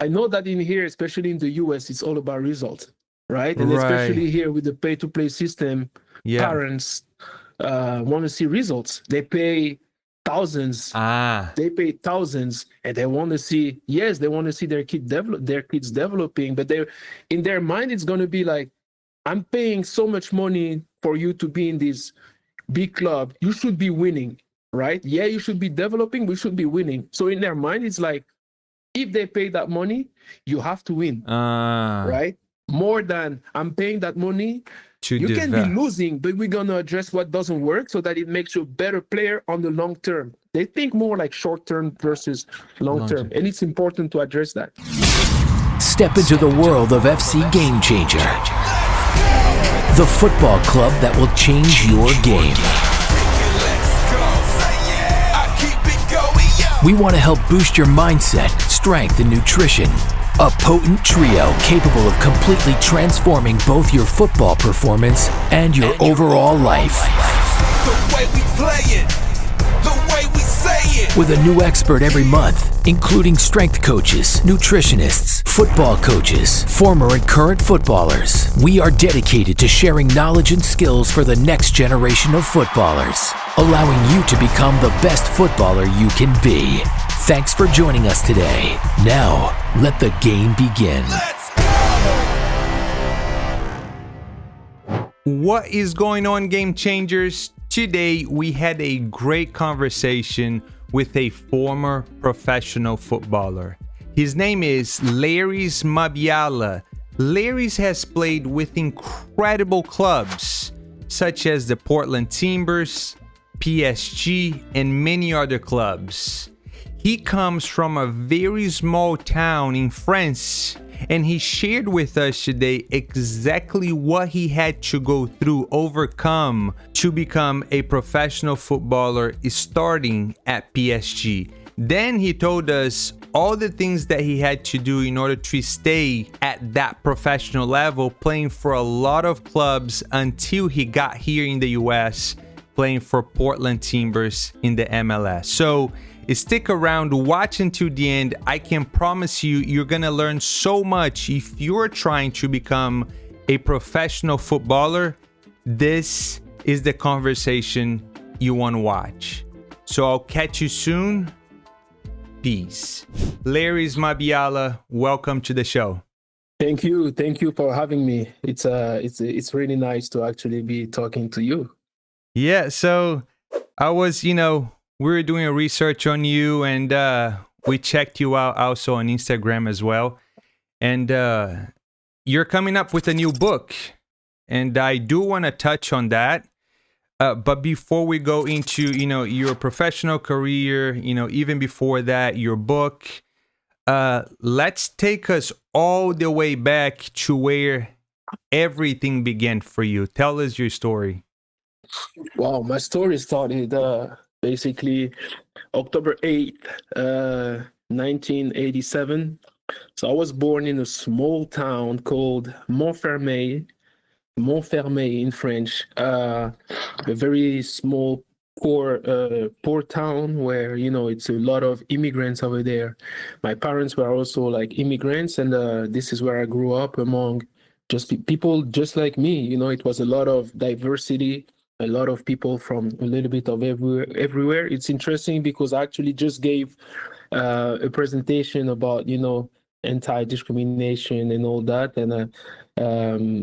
I know that in here, especially in the US, it's all about results, right? And Right. especially here with the pay-to-play system, Yeah. parents want to see results. They pay thousands. Ah, They pay thousands, and they want to see. Yes, they want to see their kids developing, but they, in their mind, it's going to be like, I'm paying so much money for you to be in this big club. You should be winning, right? Yeah, you should be developing. We should be winning. So in their mind, it's like, if they pay that money, you have to win, ah, right? More than I'm paying that money. to You can be develop. losing, but we're gonna address what doesn't work so that it makes you a better player on the long term. They think more like short term versus long Long term, term. and it's important to address that. Step into the world of FC Game Changer, the football club that will change your game. We want to help boost your mindset, strength, and nutrition. A potent trio capable of completely transforming both your football performance and your overall life. The way we play it, the way we say it. With a new expert every month, including strength coaches, nutritionists, football coaches, former and current footballers. We are dedicated to sharing knowledge and skills for the next generation of footballers, allowing you to become the best footballer you can be. Thanks for joining us today. Now, let the game begin. Let's go! What is going on, Game Changers? Today, we had a great conversation with a former professional footballer. His name is Larrys Mabiala. Larrys has played with incredible clubs, such as the Portland Timbers, PSG, and many other clubs. He comes from a very small town in France, and he shared with us today exactly what he had to go through, overcome to become a professional footballer starting at PSG. Then he told us all the things that he had to do in order to stay at that professional level, playing for a lot of clubs until he got here in the US, playing for Portland Timbers in the MLS. So stick around, watch until the end. I can promise you, you're gonna learn so much. If you're trying to become a professional footballer, this is the conversation you want to watch. So I'll catch you soon. Peace. Larrys Mabiala, welcome to the show. Thank you for having me. It's really nice to actually be talking to you. Yeah, so I was, we were doing a research on you, and we checked you out also on Instagram as well. And you're coming up with a new book, and I do want to touch on that. But before we go into, your professional career, even before that, your book, let's take us all the way back to where everything began for you. Tell us your story. Wow, my story started basically October 8th, 1987. So I was born in a small town called Montfermeil in French, a very small, poor town where, it's a lot of immigrants over there. My parents were also like immigrants, and this is where I grew up among just people just like me. It was a lot of diversity, a lot of people from a little bit of everywhere. It's interesting because I actually just gave a presentation about, anti-discrimination and all that, and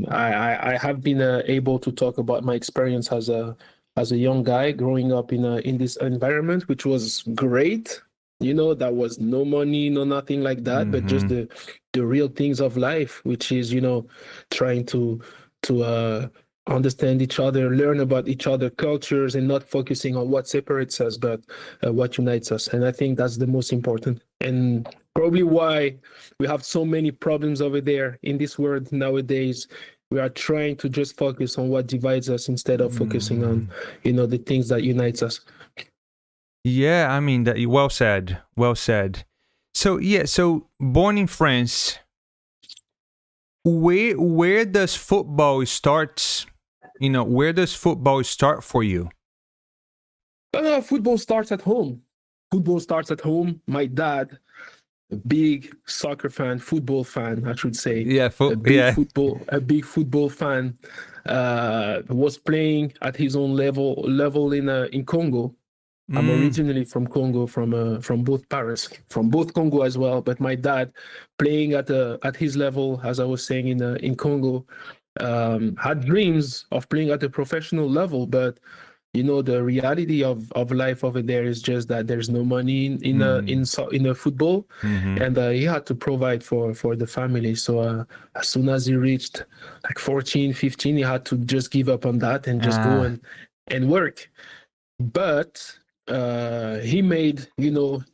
I have been able to talk about my experience as a young guy growing up in this environment, which was great. That was no money, no nothing like that, but just the real things of life, which is, trying to understand each other, learn about each other cultures, and not focusing on what separates us, but what unites us. And I think that's the most important, and probably why we have so many problems over there in this world nowadays. We are trying to just focus on what divides us instead of focusing on, the things that unites us. Yeah, I mean, that well said. Well said. So born in France, where does football start? Where does football start for you? Football starts at home. My dad big soccer fan, football fan, I should say. Yeah, A big football fan. Was playing at his own level in Congo. I'm originally from Congo, from both Paris, from both Congo as well. But my dad, playing at his level, as I was saying in Congo, had dreams of playing at a professional level. But the reality of life over there is just that there's no money in a football, and he had to provide for the family. So as soon as he reached like 14, 15, he had to just give up on that and just go and work. But he made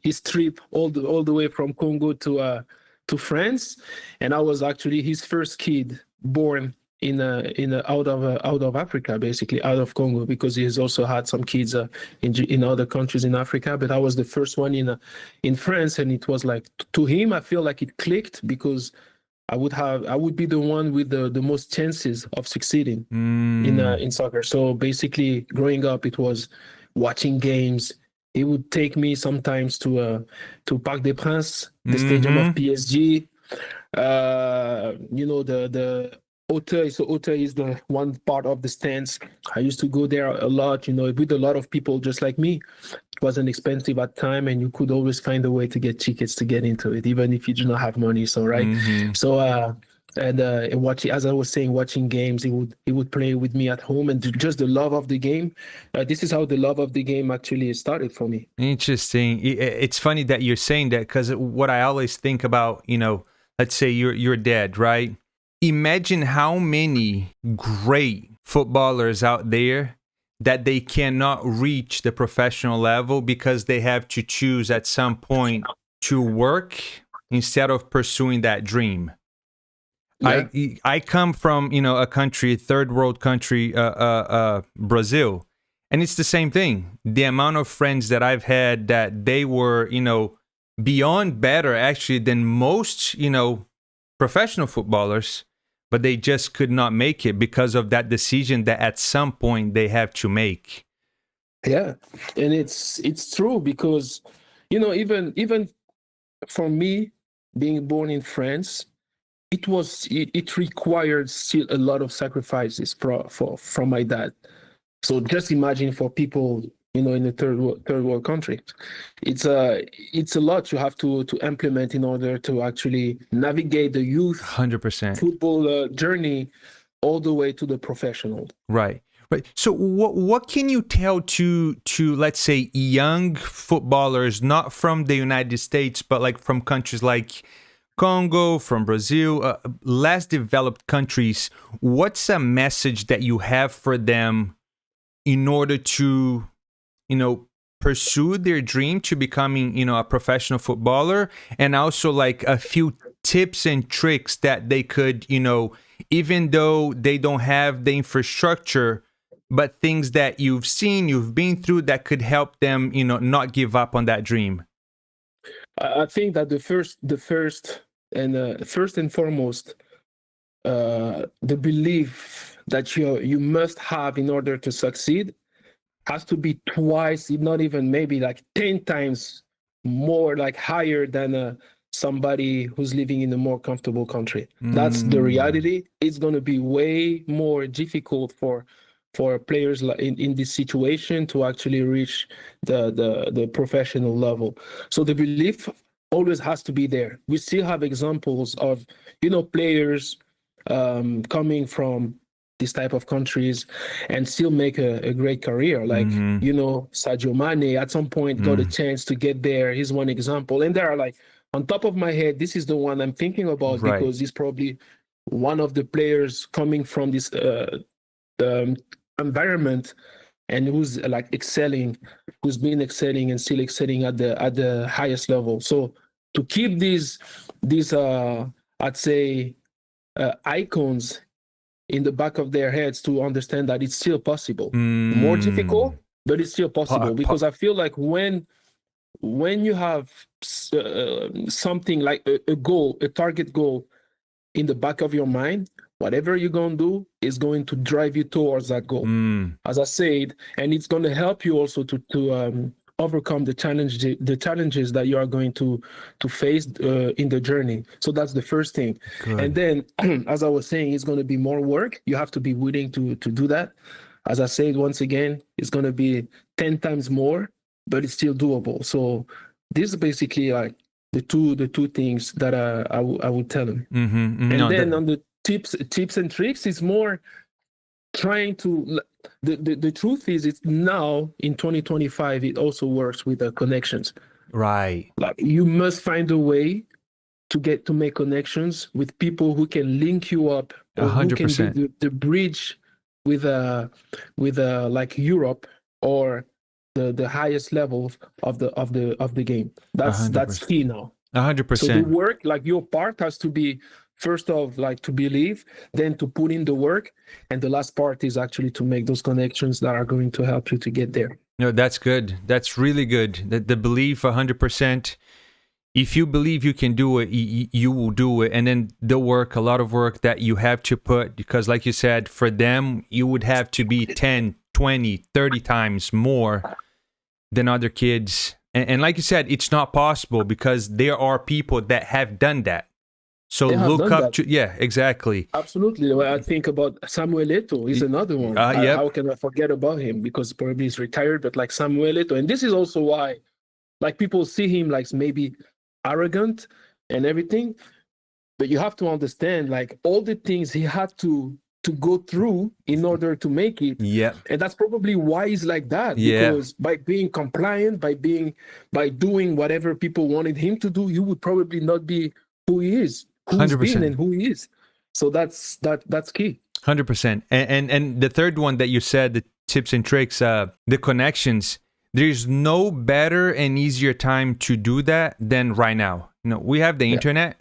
his trip all the way from Congo to France, and I was actually his first kid born in out of Africa, basically out of Congo, because he has also had some kids in other countries in Africa, but I was the first one in France, and it was like, to him, I feel like it clicked, because I would be the one with the most chances of succeeding in soccer. So basically, growing up, it was watching games. He would take me sometimes to Parc des Princes, the stadium of PSG. The Hotel. So Hotel is the one part of the stands. I used to go there a lot, with a lot of people just like me. It wasn't expensive at time, and you could always find a way to get tickets to get into it, even if you do not have money. So so watching, as I was saying, watching games, he would play with me at home, and just the love of the game. This is how the love of the game actually started for me. Interesting. It's funny that you're saying that, because what I always think about, let's say you're dead, right? Imagine how many great footballers out there that they cannot reach the professional level because they have to choose at some point to work instead of pursuing that dream. Yeah. I come from, a country, third world country, Brazil, and it's the same thing. The amount of friends that I've had that they were, beyond better actually than most, professional footballers, but they just could not make it because of that decision that at some point they have to make. Yeah, and it's true, because even for me, being born in France, it required still a lot of sacrifices from my dad. So just imagine for people in a third world country, it's a lot you have to implement in order to actually navigate the youth 100% football journey all the way to the professional. Right. So what can you tell to let's say young footballers, not from the United States, but like from countries like Congo, from Brazil, less developed countries? What's a message that you have for them in order to pursue their dream to becoming, a professional footballer, and also like a few tips and tricks that they could, even though they don't have the infrastructure, but things that you've been through that could help them, not give up on that dream? I think that the first and foremost, the belief that you must have in order to succeed has to be twice, if not even maybe like 10 times more, like higher than somebody who's living in a more comfortable country. That's the reality. It's going to be way more difficult for players in this situation to actually reach the professional level. So the belief always has to be there. We still have examples of players coming from these type of countries and still make a great career, like Sadio Mane at some point got a chance to get there. He's one example, and there are, like, on top of my head, this is the one I'm thinking about, right, because he's probably one of the players coming from this environment, and who's like who's been excelling and still excelling at the highest level. So to keep these I'd say icons in the back of their heads, to understand that it's still possible. More difficult, but it's still possible. Because I feel like when you have something like a goal, a target goal in the back of your mind, whatever you're going to do is going to drive you towards that goal. As I said, and it's going to help you also to overcome the challenges that you are going to face in the journey. So that's the first thing. Good. And then, as I was saying, it's going to be more work. You have to be willing to do that. As I said, once again, it's going to be 10 times more, but it's still doable. So this is basically like the two things that I would tell them. Mm-hmm. And then on the tips and tricks, it's more trying to. The truth is, it's now in 2025. It also works with the connections. Right. Like you must find a way to make connections with people who can link you up, or who can be the bridge with like Europe or the highest level of the game. That's key now. 100%. So the work, like your part, has to be first of like to believe, then to put in the work, and the last part is actually to make those connections that are going to help you to get there. No, that's good. That's really good. The belief, 100%. If you believe you can do it, you will do it. And then the work, a lot of work that you have to put, because like you said, for them, you would have to be 10, 20, 30 times more than other kids. And like you said, it's not possible because there are people that have done that. So look up to, yeah, exactly. Absolutely. I think about Samuel Eto'o is another one. Yep. How can I forget about him? Because probably he's retired, but like Samuel Eto'o. And this is also why, like, people see him like maybe arrogant and everything, but you have to understand like all the things he had to go through in order to make it. Yeah. And that's probably why he's like that. Yeah. Because by being compliant, by doing whatever people wanted him to do, he would probably not be who he is, who he's 100%. been and who he is. So that's key. 100%. And the third one that you said, the tips and tricks, the connections. There's no better and easier time to do that than right now. You know, we have the internet.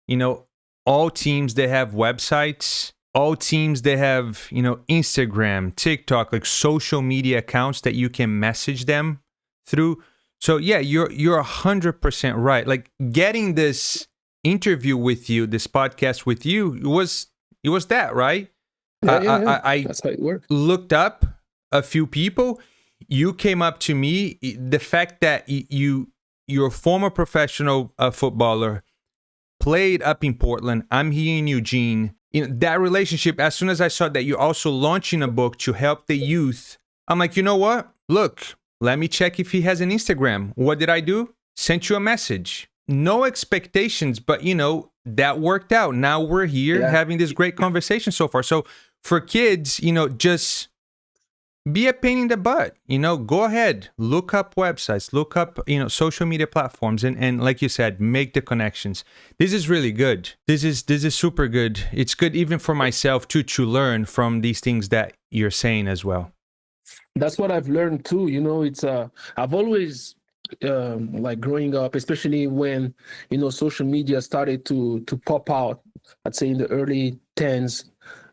You know, all teams, they have websites. All teams, they have, you know, Instagram, TikTok, like social media accounts that you can message them through. So yeah, you're 100% right. Like getting this interview with you, this podcast with you, it was that, right? Yeah. I that's how it works. Looked up a few people. You came up to me. The fact that you're a former professional footballer, played up in Portland. I'm here in Eugene. You know, that relationship, as soon as I saw that you're also launching a book to help the youth, I'm like, you know what? Look, let me check if he has an Instagram. What did I do? Sent you a message. No expectations, but you know, that worked out. Now we're here having this great conversation so far. So for kids, you know, just be a pain in the butt, you know, go ahead, look up websites, look up, you know, social media platforms, and like you said, make the connections. This is really good. This is super good. It's good even for myself to learn from these things that you're saying as well. That's what I've learned too. You know, it's I've always like growing up, especially when, you know, social media started to pop out, I'd say in the early 10s.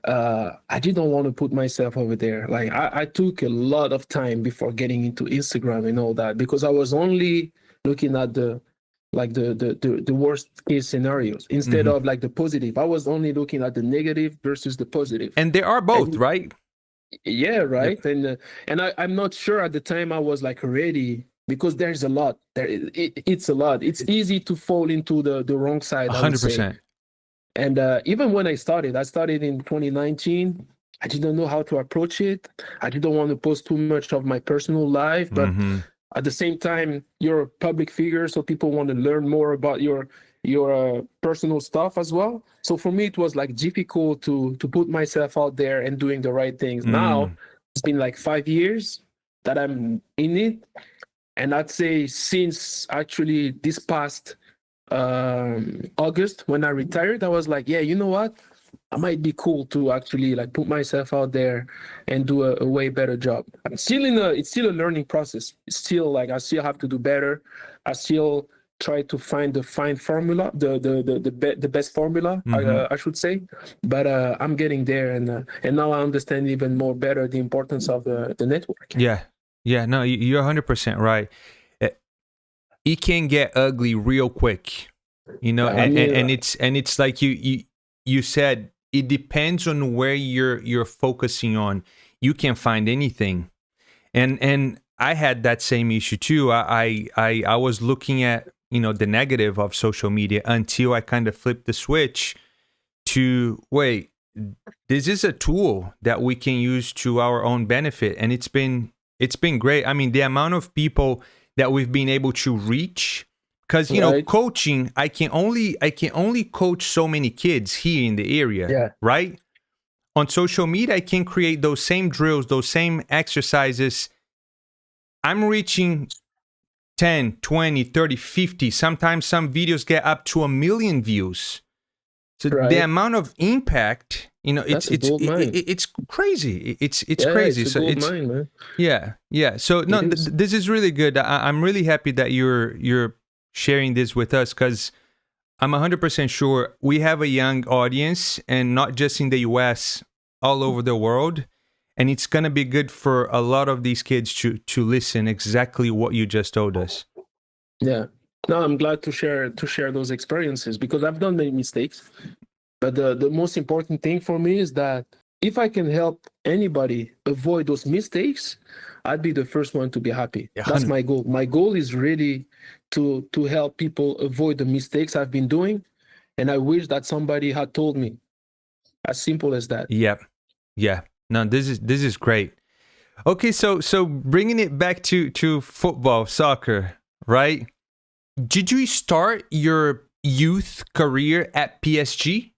I didn't want to put myself over there. Like I took a lot of time before getting into Instagram and all that, because I was only looking at the worst case scenarios instead of like the positive. I was only looking at the negative versus the positive. And they are both, right? Yeah, right. Yep. And I'm not sure at the time I was like ready, because there's a lot there. It's a lot. It's easy to fall into the wrong side. 100%. And even when I started in 2019. I didn't know how to approach it. I didn't want to post too much of my personal life, but at the same time, you're a public figure, so people want to learn more about your personal stuff as well. So for me, it was like difficult to put myself out there and doing the right things. Now, it's been like 5 years that I'm in it. And I'd say since actually this past August, when I retired, I was like, yeah, you know what? I might be cool to actually like put myself out there and do a way better job. It's still a learning process. It's still like, I still have to do better. I still try to find the formula, the best formula, I should say. But I'm getting there, and now I understand even more better the importance of the network. Yeah, no, you're 100% right. It can get ugly real quick, you know, and it's like you said, it depends on where you're focusing on. You can find anything. And I had that same issue too. I was looking at, the negative of social media until I kind of flipped the switch to, wait, this is a tool that we can use to our own benefit, and it's been great. I mean, the amount of people that we've been able to reach, because Right. coaching, I can only coach so many kids here in the area, Yeah. right? On social media, I can create those same drills, those same exercises. I'm reaching 10, 20, 30, 50. Sometimes some videos get up to 1 million views. So the Right. amount of impact, That's a gold mine. it's crazy. It's Yeah, crazy. it's a So gold it's mine, man. yeah. So no, It is. this is really good. I'm really happy that you're sharing this with us, because I'm 100% sure we have a young audience, and not just in the US, all over the world. And it's going to be good for a lot of these kids to listen exactly what you just told us. Yeah. No, I'm glad to share those experiences because I've done many mistakes. But the most important thing for me is that if I can help anybody avoid those mistakes, I'd be the first one to be happy. Yeah, That's my goal. My goal is really to help people avoid the mistakes I've been doing. And I wish that somebody had told me. As simple as that. Yeah. Yeah. No, this is great. Okay, so bringing it back to football, soccer, right? Did you start your youth career at PSG?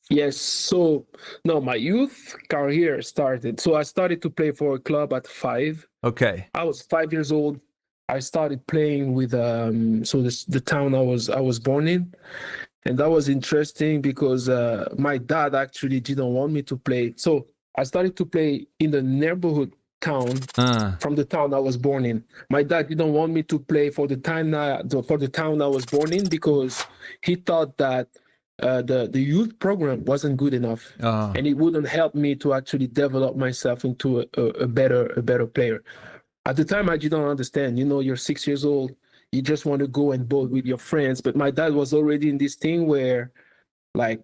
Yes. So no, my youth career started. So I started to play for a club at 5. Okay. I was 5 years old. I started playing with the town I was born in, and that was interesting because my dad actually didn't want me to play. So I started to play in the neighborhood town from the town I was born in. My dad didn't want me to play for the town I was born in because he thought that the youth program wasn't good enough, and it wouldn't help me to actually develop myself into a better player. At the time, I didn't understand. You're 6 years old. You just want to go and bowl with your friends. But my dad was already in this thing where, like,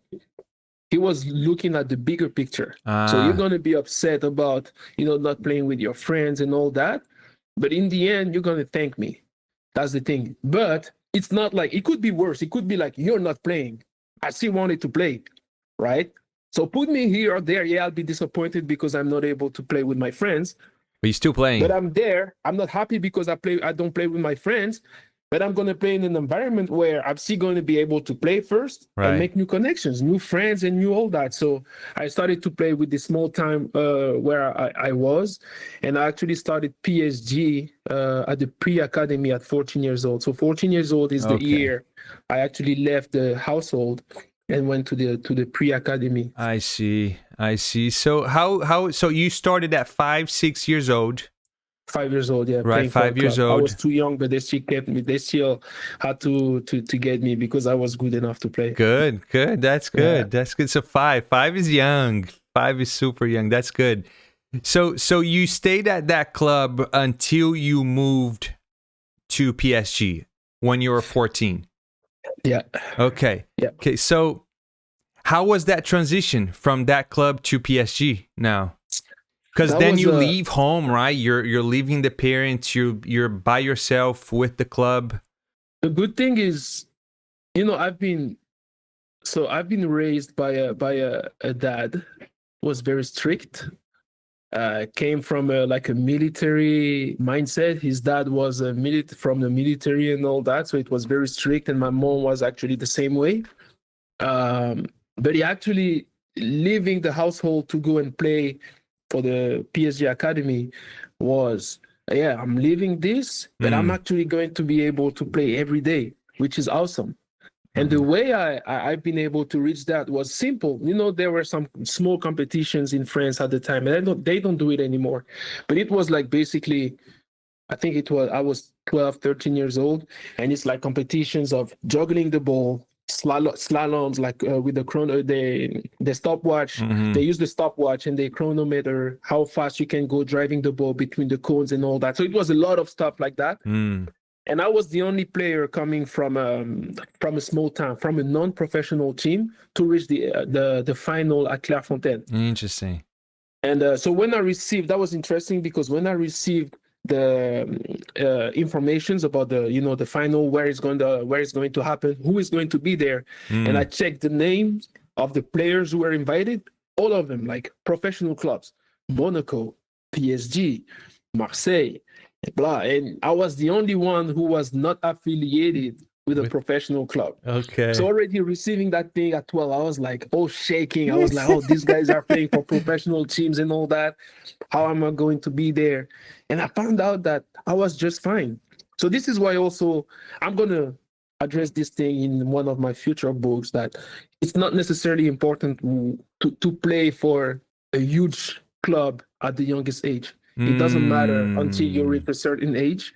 he was looking at the bigger picture. So you're going to be upset about, not playing with your friends and all that. But in the end, you're going to thank me. That's the thing. But it's not like, it could be worse. It could be like, you're not playing. I still wanted to play, right? So put me here or there. Yeah, I'll be disappointed because I'm not able to play with my friends. But you're still playing. But I'm there. I'm not happy because I don't play with my friends, but I'm going to play in an environment where I'm still going to be able to play first and make new connections, new friends, and new all that. So I started to play with the small time where I was, and I actually started PSG at the pre-academy at 14 years old. So 14 years old is the year I actually left the household and went to the pre-academy. I see. So so you started at 5, 6 years old. 5 years old, yeah. Right, 5 years old. I was too young, but they still kept me. They still had to get me because I was good enough to play. Good. That's good. Yeah. That's good. So 5 is young. 5 is super young. That's good. So you stayed at that club until you moved to PSG when you were 14. Yeah. Okay. Yeah. Okay. So how was that transition from that club to PSG now? Because then you leave home, right? You're leaving the parents. You're by yourself with the club. The good thing is, I've been raised by a dad who was very strict. Came from a military mindset. His dad was from the military and all that, so it was very strict. And my mom was actually the same way. But he actually leaving the household to go and play for the PSG Academy was, I'm leaving this, but I'm actually going to be able to play every day, which is awesome. And the way I've been able to reach that was simple. There were some small competitions in France at the time, and they don't do it anymore. But it was like basically, I was 12, 13 years old, and it's like competitions of juggling the ball, slaloms, with the stopwatch. They use the stopwatch and they chronometer how fast you can go driving the ball between the cones and all that. So it was a lot of stuff like that. And I was the only player coming from a small town, from a non-professional team, to reach the final at Clairefontaine. Interesting. And so when I received, that was interesting because when I received the informations about the final, where it's going to happen, who is going to be there, and I checked the names of the players who were invited, all of them like professional clubs, Monaco, PSG, Marseille, blah, and I was the only one who was not affiliated with a professional club. Okay. So already receiving that thing at 12, I was like, oh, shaking. I was like, oh, these guys are playing for professional teams and all that. How am I going to be there? And I found out that I was just fine. So this is why also I'm going to address this thing in one of my future books, that it's not necessarily important to play for a huge club at the youngest age. It doesn't matter until you reach a certain age.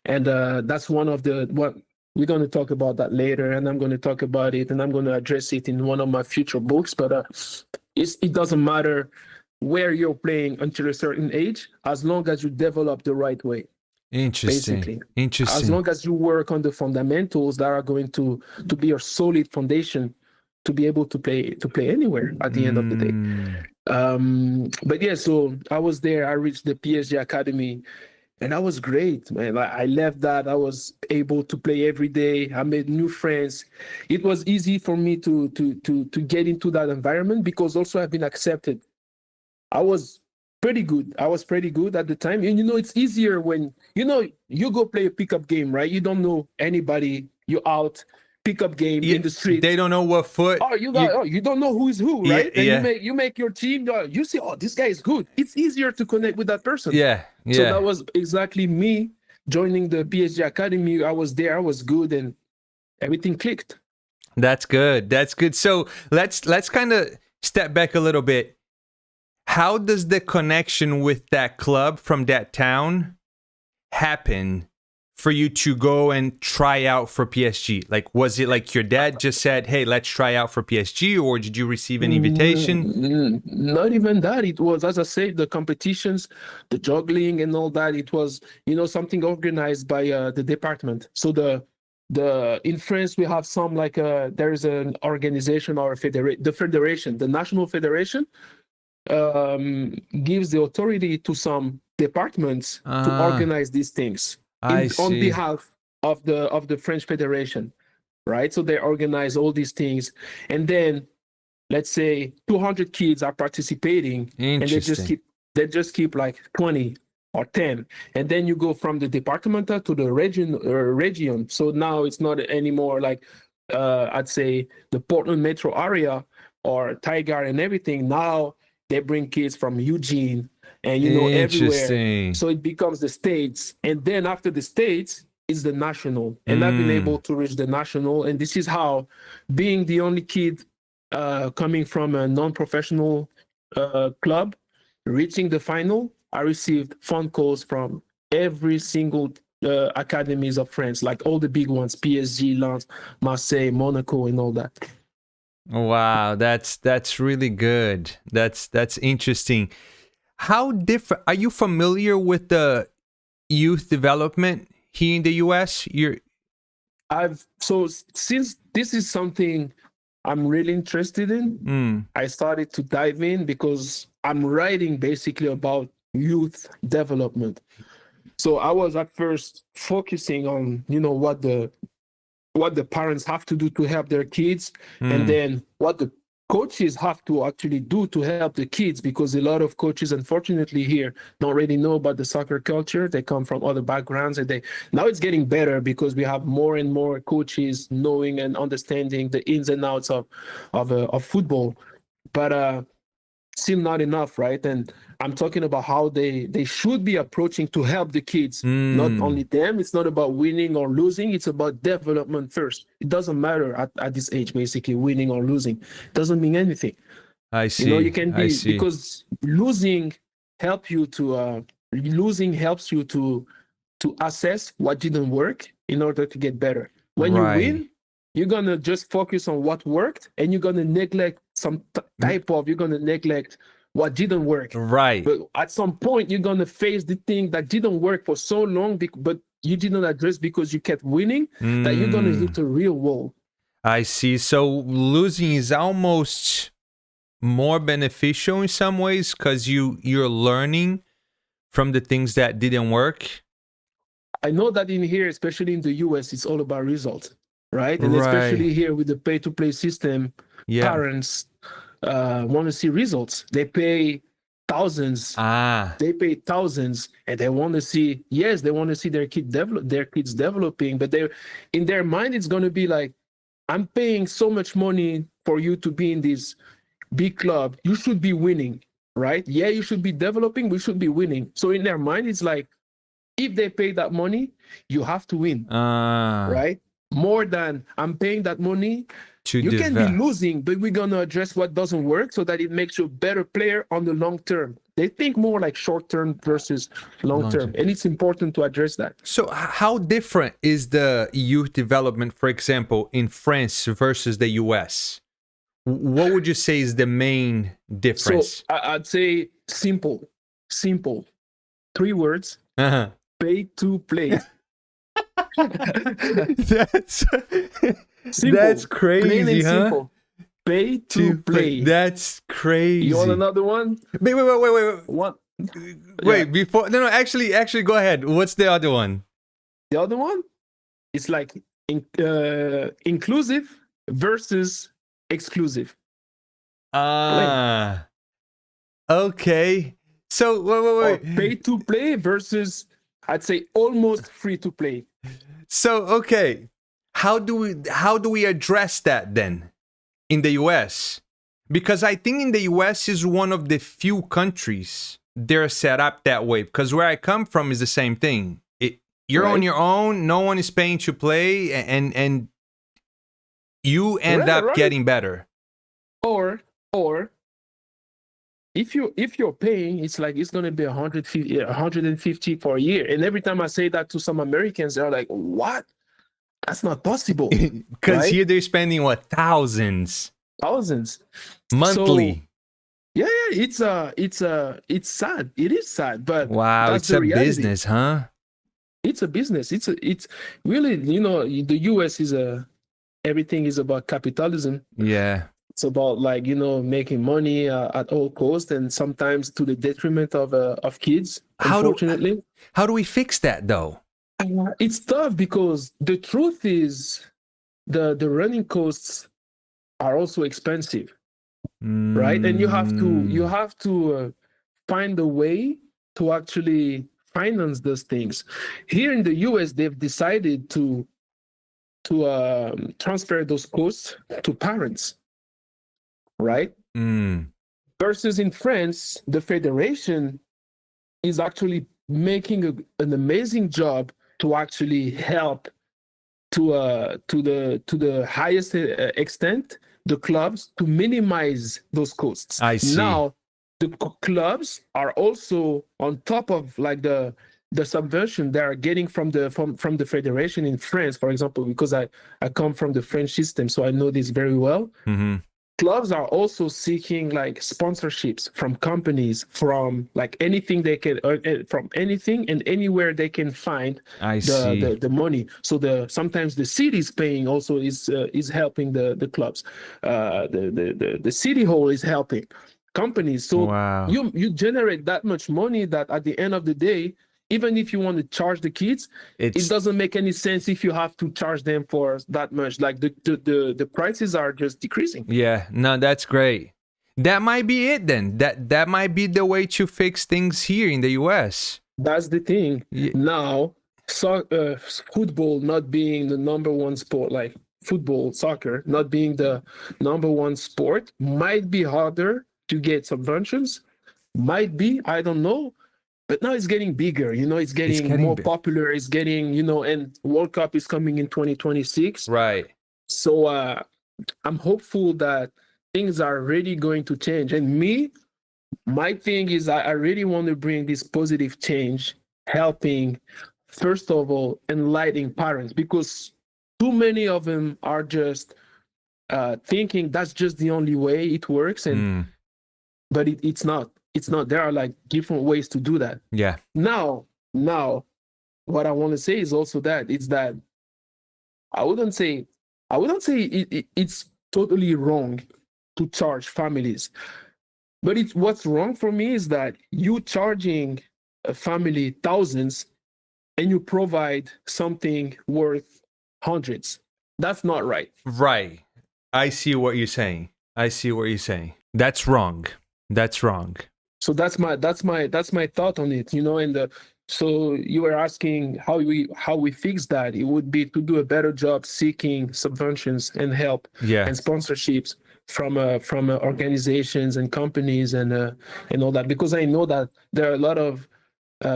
And that's one of what we're going to talk about that later, and I'm going to talk about it, and I'm going to address it in one of my future books. But it doesn't matter where you're playing until a certain age, as long as you develop the right way. Interesting. Basically, Interesting. as long as you work on the fundamentals that are going to be your solid foundation to be able to play anywhere at the end of the day. But yeah, so I was there. I reached the PSG Academy. And that was great, man. I left that. I was able to play every day. I made new friends. It was easy for me to get into that environment because also I've been accepted. I was pretty good. I was pretty good at the time. And it's easier when you go play a pickup game, right? You don't know anybody. You're out. Pickup game in the street. They don't know what foot. Oh, you don't know who is who, right? And you make your team. You see, oh, this guy is good. It's easier to connect with that person. Yeah. So that was exactly me joining the PSG Academy. I was there. I was good, and everything clicked. That's good. That's good. So let's kind of step back a little bit. How does the connection with that club from that town happen for you to go and try out for PSG? Like, was it like your dad just said, hey, let's try out for PSG, or did you receive an invitation? Not even that. It was, as I said, the competitions, the juggling and all that. It was, something organized by the department. So in France, we have some there's an organization or the federation, the national federation gives the authority to some departments to organize these things. On behalf of the French Federation, right? So they organize all these things, and then let's say 200 kids are participating, and they just keep like 20 or 10, and then you go from the departmental to the region. So now it's not anymore like I'd say the Portland metro area or Tiger and everything. Now they bring kids from Eugene and everywhere. So it becomes the states, and then after the states is the national. And I've been able to reach the national, and this is how, being the only kid coming from a non-professional club, reaching the final, I received phone calls from every single academies of France, like all the big ones, PSG, Lens, Marseille, Monaco, and all that. Wow, that's really good. That's interesting. How different are you familiar with the youth development here in the US? So since this is something I'm really interested in, I started to dive in because I'm writing basically about youth development. So I was at first focusing on, what the parents have to do to help their kids, and then what the coaches have to actually do to help the kids, because a lot of coaches, unfortunately, here don't really know about the soccer culture. They come from other backgrounds, and now it's getting better because we have more and more coaches knowing and understanding the ins and outs of football, but still not enough, right? And I'm talking about how they should be approaching to help the kids, not only them. It's not about winning or losing. It's about development first. It doesn't matter at this age, basically, winning or losing. It doesn't mean anything. I see. You can be, because losing helps you to assess what didn't work in order to get better. When you win, you're going to just focus on what worked, and you're going to neglect you're going to neglect what didn't work. Right. But at some point, you're going to face the thing that didn't work for so long, but you didn't address because you kept winning, that you're going to hit a real wall. I see. So losing is almost more beneficial in some ways because you're learning from the things that didn't work? I know that in here, especially in the US, it's all about results, right? And Right. especially here with the pay-to-play system, Yeah. parents want to see results. They pay thousands. Ah, They pay thousands, and they want to see. Yes, they want to see their kids developing, but they, in their mind, it's going to be like, I'm paying so much money for you to be in this big club. You should be winning, right? Yeah, you should be developing. We should be winning. So in their mind, it's like, if they pay that money, you have to win, right? More than I'm paying that money. to You can be develop. losing, but we're gonna address what doesn't work so that it makes you a better player on the long term. They think more like short term versus long term, and it's important to address that. So, how different is the youth development, for example, in France versus the US? What would you say is the main So difference? I'd say simple, 3 words: Uh-huh. pay to play. That's Simple. that's Plain crazy, and huh? simple. Pay to play. That's crazy. You want another one? Wait. One. Wait, before no, actually, go ahead. What's the other one? The other one is like inclusive versus exclusive. Ah, okay. So Or wait. pay to play versus, I'd say, almost free to play. So okay, how do we address that then in the US? Because I think in the US is one of the few countries they're set up that way. Because where I come from is the same thing. You're on Right. your own. No one is paying to play, and you end Right, up right. getting better. Or if you're paying, it's like it's gonna be 150 for a year. And every time I say that to some Americans, they're like, "What? That's not possible." Because Right? here they're spending what, thousands Thousands. monthly. Yeah, it's sad. It is sad, but Wow, that's it's the a reality. business, huh? It's a business. It's really, the US is everything is about capitalism. Yeah. It's about, like, making money at all cost, and sometimes to the detriment of kids. How do Unfortunately, we fix that though? it's tough because the truth is the running costs are also expensive, right? And you have to find a way to actually finance those things. Here in the US, they've decided to transfer those costs to parents, right? Mm. Versus in France, the federation is actually making an amazing job to actually help to the highest extent the clubs to minimize those costs. I see. Now, the clubs are also on top of, like, the subvention they are getting from the federation in France, for example, because I come from the French system, so I know this very well. Mm-hmm. Clubs are also seeking, like, sponsorships from companies, from, like, anything they can, from anything and anywhere they can find I see. the money. So sometimes the city is paying, also is helping the clubs. The city hall is helping companies. So Wow. you generate that much money that at the end of the day, even if you want to charge the kids, it doesn't make any sense if you have to charge them for that much. Like, the prices are just decreasing. Yeah, no, that's great. That might be it then. That might be the way to fix things here in the US. That's the thing. Yeah. Now, football not being the number one sport, like soccer not being the number one sport, might be harder to get subventions. Might be, I don't know. But now it's getting bigger, it's getting more popular. It's getting, and World Cup is coming in 2026. Right. So I'm hopeful that things are really going to change. And my thing is, I really want to bring this positive change, helping, first of all, enlightening parents, because too many of them are just thinking that's just the only way it works. But it's not. It's not. There are, like, different ways to do that. Yeah. Now, what I want to say is also that it's that I wouldn't say it's totally wrong to charge families. But what's wrong for me is that you charging a family thousands and you provide something worth hundreds. That's not right. Right. I see what you're saying. I see what you're saying. That's wrong. That's wrong. So that's my thought on it, and so you were asking how we fix that. It would be to do a better job seeking subventions and help Yeah. and sponsorships from organizations and companies and all that, because I know that there are a lot of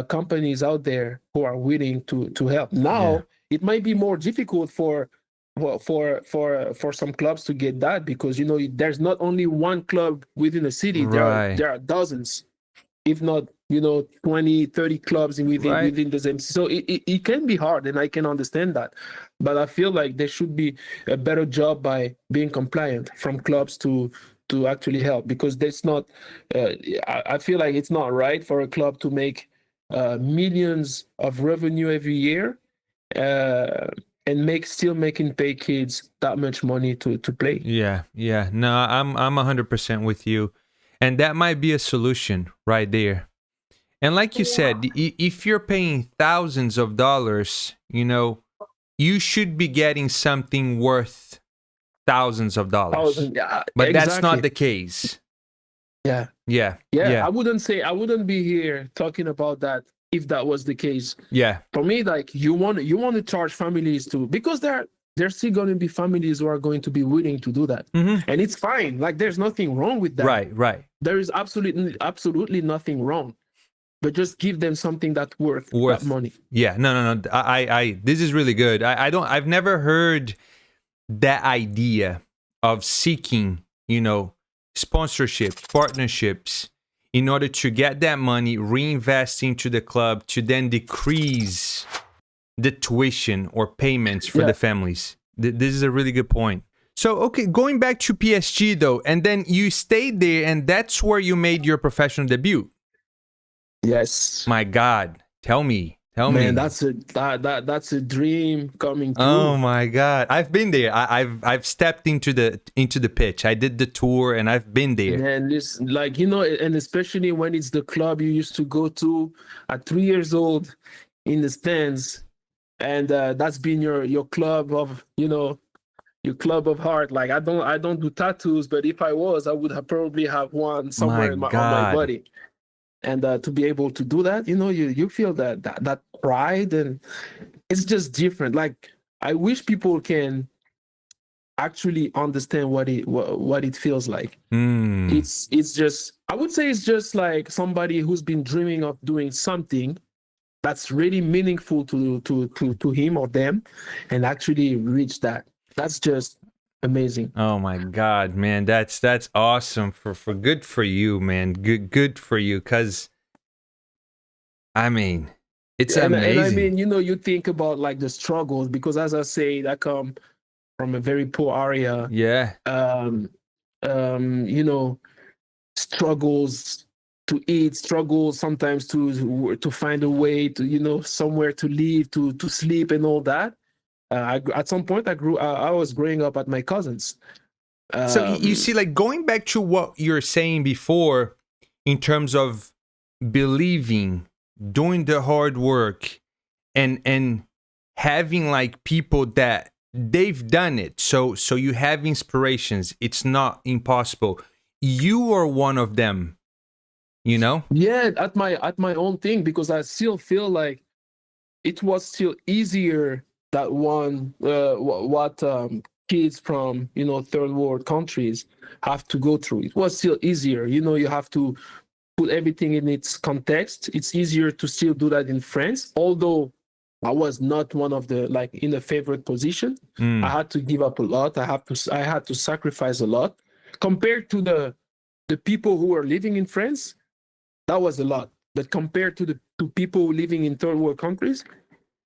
companies out there who are willing to help. Now, Yeah. it might be more difficult for some clubs to get that, because there's not only one club within a city. Right. There are dozens, if not 20, 30 clubs Right. within the same. So it can be hard, and I can understand that, but I feel like there should be a better job by being compliant from clubs to actually help, because that's not I feel like it's not right for a club to make millions of revenue every year, and still making pay kids that much money to play. Yeah. Yeah. No, I'm 100% with you. And that might be a solution right there. And like you said, if you're paying thousands of dollars, you should be getting something worth thousands of dollars. Yeah, But that's exactly. not the case. Yeah. Yeah. Yeah, I wouldn't be here talking about that if that was the case. Yeah. For me, like, you want to charge families too, because there's still going to be families who are going to be willing to do that, and it's fine. Like, there's nothing wrong with that. Right. There is absolutely nothing wrong, but just give them something that's worth that money. Yeah. No. I this is really good. I've never heard that idea of seeking, sponsorships, partnerships, in order to get that money, reinvest into the club to then decrease the tuition or payments for the families. This is a really good point. So, okay, going back to PSG though, and then you stayed there, and that's where you made your professional debut. Yes. My God, tell me. Man, that's a dream coming true. Oh my God, I've been there. I've stepped into the pitch. I did the tour, and I've been there. And this, like, and especially when it's the club you used to go to at 3 years old in the stands, and that's been your club of your club of heart. Like, I don't do tattoos, but if I was, I would probably have one somewhere on my body. And to be able to do that, you feel that pride, and it's just different. Like, I wish people can actually understand what it feels like. It's just, I would say, it's just like somebody who's been dreaming of doing something that's really meaningful to him or them, and actually reach that. That's just amazing. Oh my God, man, that's awesome. For good for you, man. Good for you, because I mean, it's amazing. And I mean, you think about, like, the struggles, because, as I say, I come from a very poor area. Yeah. Struggles to eat, struggles sometimes to find a way to somewhere to live, to sleep, and all that. At some point, I was growing up at my cousin's. So you see, like, going back to what you're saying before, in terms of believing, doing the hard work, and having, like, people that they've done it. So you have inspirations. It's not impossible. You are one of them. Yeah, at my own thing, because I still feel like it was still easier that what kids from third world countries have to go through. It was still easier. You have to put everything in its context. It's easier to still do that in France, although I was not one of the, like, in a favorite position. I had to give up a lot. I had to sacrifice a lot compared to the people who are living in France. That was a lot, but compared to people living in third world countries,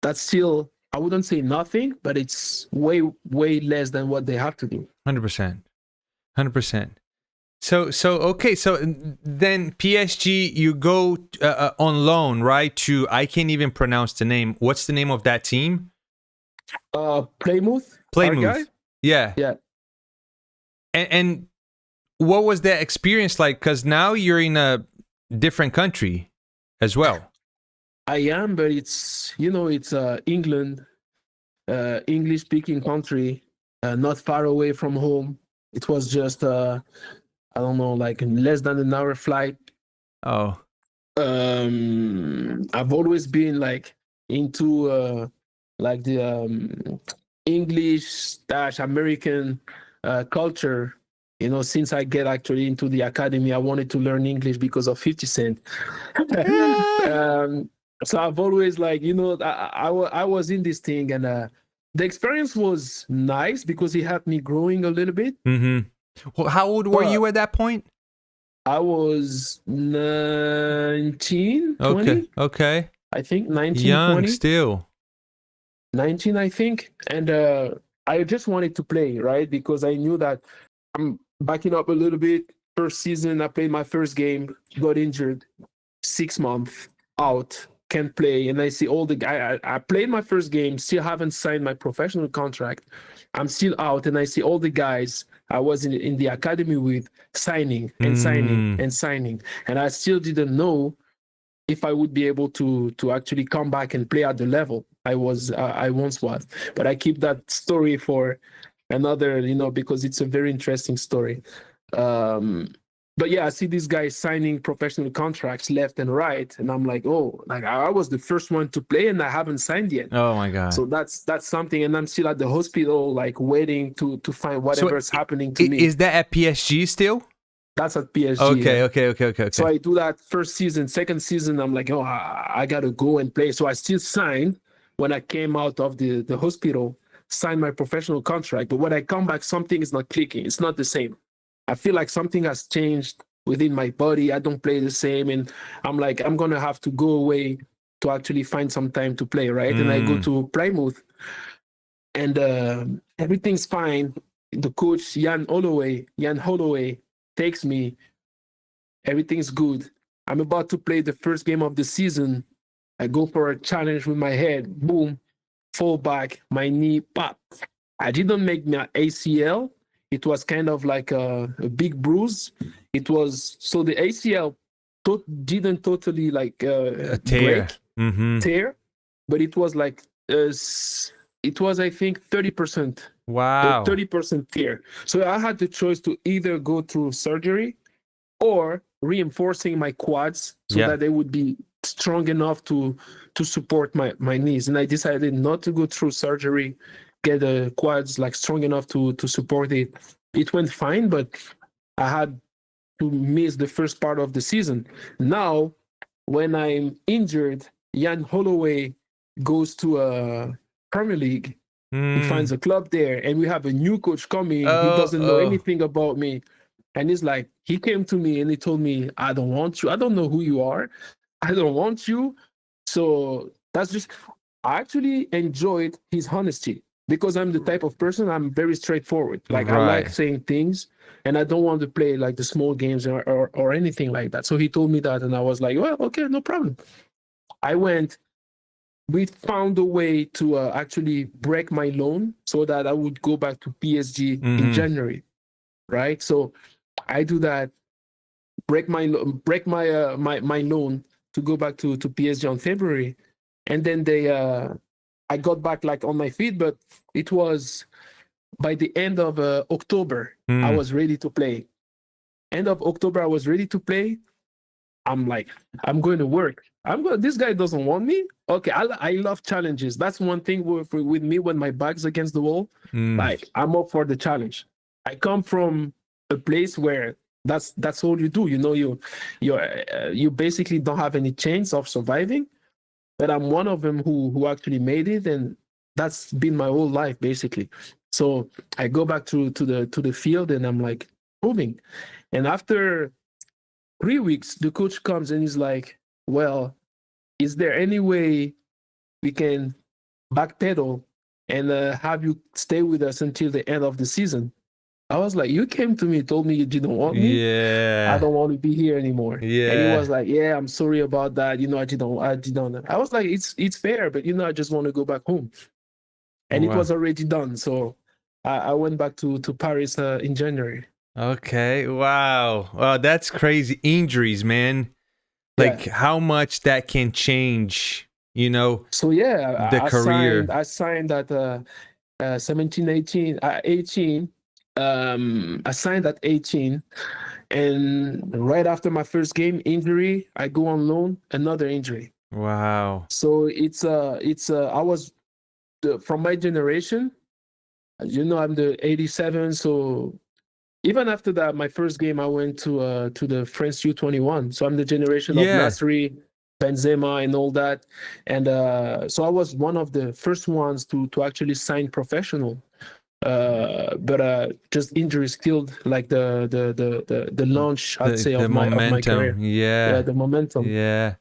that's still, I wouldn't say nothing, but it's way less than what they have to do. 100%. So okay. So then PSG, you go on loan, right? To, I can't even pronounce the name. What's the name of that team? Plymouth. Plymouth. Yeah. Yeah. And what was that experience like? Because now you're in a different country as well. I am, but it's England, English speaking country, not far away from home. It was just I don't know, like less than an hour flight. Oh, I've always been like into like the English dash American culture. Since I get actually into the academy, I wanted to learn English because of 50 Cent. So I've always I was in this thing, and the experience was nice because it helped me growing a little bit. mm-hmm. Well, how old were you at that point? I was 19, Okay, 20. okay. I think 19, Young 20. still. 19, I think. And I just wanted to play, right? Because I knew that I'm backing up a little bit. First season, I played my first game, got injured, 6 months out, can't play. And I see all the guys. I played my first game, still haven't signed my professional contract. I'm still out, and I see all the guys I was in the academy with signing and signing and signing. And I still didn't know if I would be able to actually come back and play at the level I once was. But I keep that story for another, because it's a very interesting story. But yeah, I see these guys signing professional contracts left and right, and I'm like, oh, like I was the first one to play, and I haven't signed yet. Oh my God. So that's something, and I'm still at the hospital, like waiting to find whatever's happening to me. Is that at PSG still? That's at PSG. Okay, yeah. okay. So I do that first season, second season, I'm like, oh, I gotta go and play. So I still signed when I came out of the hospital, signed my professional contract. But when I come back, something is not clicking. It's not the same. I feel like something has changed within my body. I don't play the same. And I'm like, I'm gonna have to go away to actually find some time to play, right? And I go to Plymouth, and everything's fine. The coach, Jan Holloway, takes me. Everything's good. I'm about to play the first game of the season. I go for a challenge with my head. Boom. Fall back. My knee pop. I didn't make my ACL. It was kind of like a big bruise. It was so the ACL didn't totally like A tear. break, tear, but it was like it was I think 30%. Wow. 30% tear. So I had the choice to either go through surgery or reinforcing my quads so that they would be strong enough to support my knees. And I decided not to go through surgery, get the quads like strong enough to support it. It went fine, but I had to miss the first part of the season. Now, when I'm injured, Jan Holloway goes to a Premier League. He finds a club there, and we have a new coach coming. He doesn't know anything about me. And he's like, he came to me and he told me, I don't want you. I don't know who you are. I don't want you. So that's just, I actually enjoyed his honesty because I'm the type of person, I'm very straightforward. Like I like saying things and I don't want to play like the small games or anything like that. So he told me that and I was like, well, okay, no problem. I went, we found a way to actually break my loan so that I would go back to PSG in January, right? So I do that, break my loan to go back to PSG on February, and then I got back like on my feet, but it was by the end of October I was ready to play. End of October I was ready to play. I'm like, I'm going to work. This guy doesn't want me. Okay, I love challenges. That's one thing with me when my back's against the wall. Like I'm up for the challenge. I come from a place where that's all you do. You basically don't have any chance of surviving. But I'm one of them who actually made it, and that's been my whole life basically. So I go back to the field, and I'm like moving. And after 3 weeks, the coach comes and he's like, well, is there any way we can backpedal and have you stay with us until the end of the season? I was like, you came to me, told me you didn't want me. Yeah. I don't want to be here anymore. Yeah. And he was like, yeah, I'm sorry about that. I didn't. I was like, it's fair, but I just want to go back home. And it was already done. So I went back to Paris in January. Okay. Wow. Wow, that's crazy. Injuries, man. Like Yeah. how much that can change, So yeah, the career. I signed at 17, 18, 18. I signed at 18, and right after my first game injury, I go on loan, another injury. Wow. So I was from my generation. I'm the 87, so even after that, my first game, I went to the France U21. So I'm the generation of Yeah. Nasri, Benzema, and all that. And so I was one of the first ones to actually sign professional. But just injuries killed like the launch, I'd say, The of my career. momentum. Yeah, Yeah. the momentum. Yeah.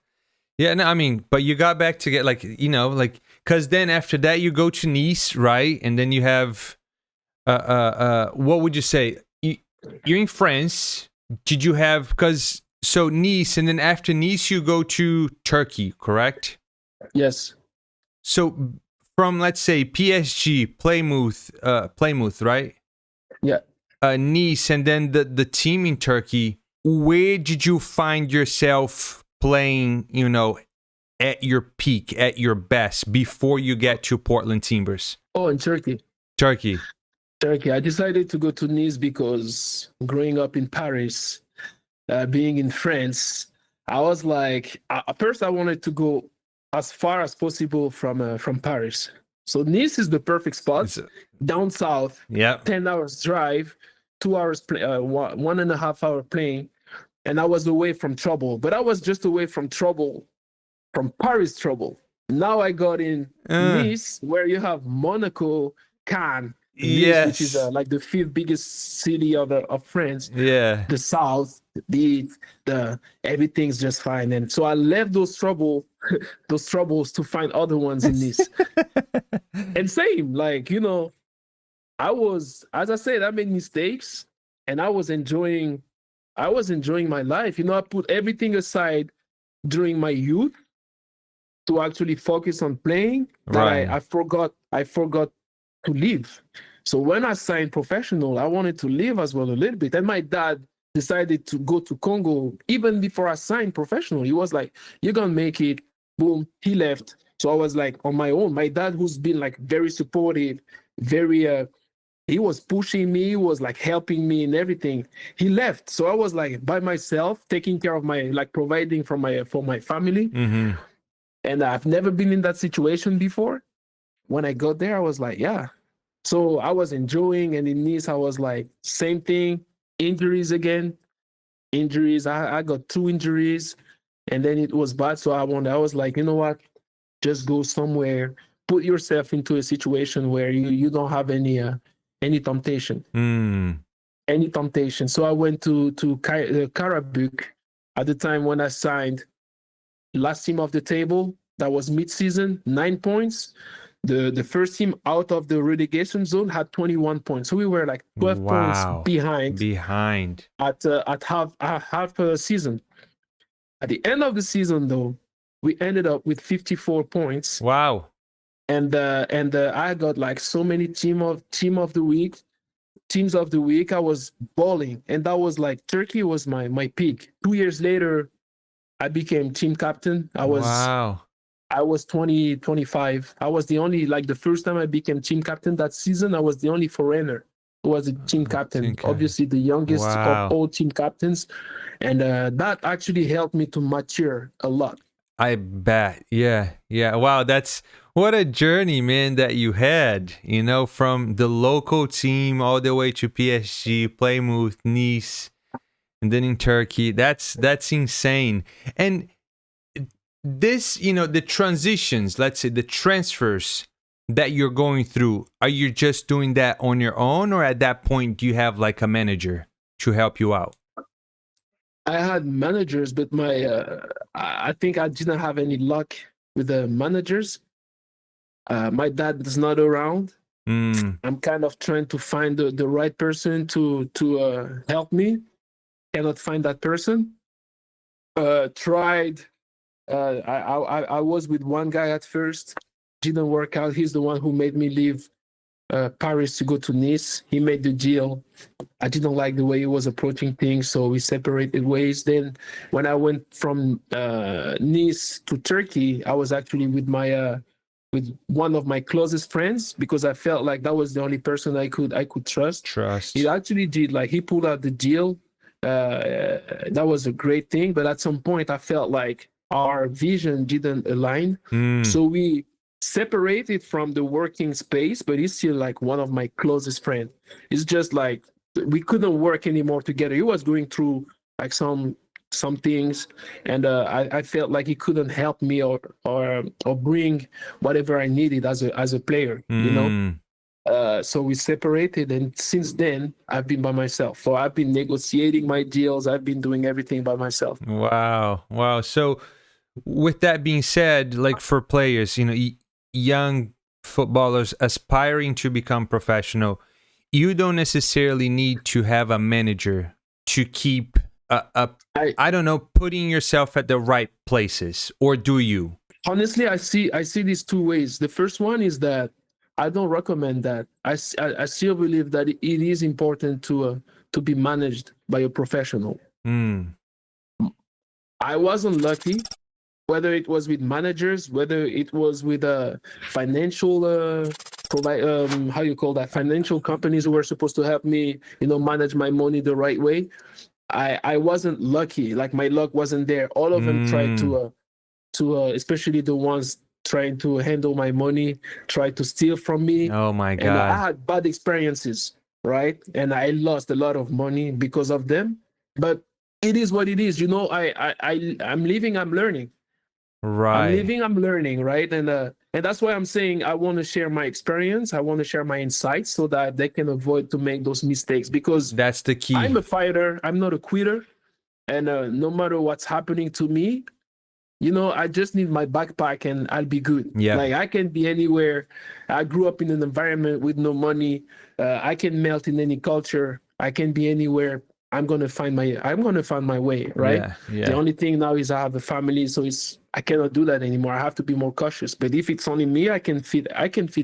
Yeah, no, I mean, but you got back to get like, because then after that you go to Nice, right? And then you have, what would you say? You're in France. Did you have, because, so Nice, and then after Nice you go to Turkey, correct? Yes. So from, let's say, PSG, Plymouth, right? Yeah. Nice, and then the team in Turkey, where did you find yourself playing, at your peak, at your best, before you get to Portland Timbers? Oh, in Turkey. Turkey. Turkey. I decided to go to Nice because growing up in Paris, being in France, I was like, at first I wanted to go as far as possible from Paris. So Nice is the perfect spot, It's, down south, yeah. 10 hours drive, 2 hours, 1.5 hour plane, and I was away from trouble. But I was just away from trouble, from Paris trouble. Now I got in Uh, Nice, where you have Monaco, Cannes, Nice, which is yes. like the fifth biggest city of France, Yeah. the south, the everything's just fine. And so I left those troubles to find other ones in Nice. And same, like, as I said, I made mistakes and I was enjoying my life. I put everything aside during my youth to actually focus on playing that Right. I forgot to live. So when I signed professional, I wanted to live as well a little bit. And my dad decided to go to Congo even before I signed professional. He was like, "You're gonna make it." Boom, he left. So I was like on my own. My dad, who's been like very supportive, very he was pushing me, he was like helping me and everything. He left. So I was like by myself, taking care of my like providing for my family. Mm-hmm. And I've never been in that situation before. When I got there, I was like, yeah. So I was enjoying, and in Nice, I was like, same thing, injuries again, injuries. I got 2 injuries, and then it was bad. So I was like, you know what? Just go somewhere, put yourself into a situation where you don't have any temptation, Mm. any temptation. So I went to Karabuk at the time when I signed. Last team off the table. That was mid-season, 9 points. The first team out of the relegation zone had 21 points. So we were like 12 points Wow. behind Behind. at half a season. At the end of the season, though, we ended up with 54 points, Wow. and I got like so many teams of the week. I was balling, and that was like Turkey was my peak. 2 years later, I became team captain. Wow. I was 20, 25. I was the only, like the first time I became team captain that season, I was the only foreigner who was a team captain. Think, Obviously, the youngest of wow. all team captains. And that actually helped me to mature a lot. I bet. Yeah. Yeah. Wow. That's what a journey, man, that you had, from the local team all the way to PSG, Plymouth, Nice, and then in Turkey. That's insane. And this, the transitions, let's say the transfers that you're going through, are you just doing that on your own, or at that point do you have like a manager to help you out? I had managers, but I think I didn't have any luck with the managers. My dad is not around. Mm. I'm kind of trying to find the right person to help me. Cannot find that person. Tried. I was with one guy at first. Didn't work out. He's the one who made me leave Paris to go to Nice. He made the deal. I didn't like the way he was approaching things, so we separated ways. Then, when I went from Nice to Turkey, I was actually with one of my closest friends because I felt like that was the only person I could trust. Trust. He actually did, like, he pulled out the deal. That was a great thing, but at some point I felt like our vision didn't align, so we separated from the working space. But he's still like one of my closest friends. It's just like we couldn't work anymore together. He was going through like some things, and I felt like he couldn't help me or bring whatever I needed as a player, you know. So we separated, and since then I've been by myself. So I've been negotiating my deals. I've been doing everything by myself. Wow. So with that being said, like for players, you know, young footballers aspiring to become professional, you don't necessarily need to have a manager to keep I don't know, putting yourself at the right places, or do you? Honestly, I see these two ways. The first one is that I don't recommend that. I still believe that it is important to be managed by a professional. I wasn't lucky, whether it was with managers, whether it was with financial how you call that, financial companies who were supposed to help me, you know, manage my money the right way. I wasn't lucky. Like, my luck wasn't there. All of them tried to especially the ones trying to handle my money, tried to steal from me. Oh my God. And I had bad experiences, right? And I lost a lot of money because of them. But it is what it is. You know, I'm living, I'm learning. Right. I'm living, I'm learning, right? And that's why I'm saying I want to share my experience. I want to share my insights so that they can avoid to make those mistakes, because that's the key. I'm a fighter. I'm not a quitter. And no matter what's happening to me, you know, I just need my backpack and I'll be good. Yeah. Like, I can be anywhere. I grew up in an environment with no money. I can melt in any culture. I can be anywhere. I'm gonna find my way, right? Yeah. The only thing now is I have a family, so I cannot do that anymore. I have to be more cautious. But if it's only me, I can fit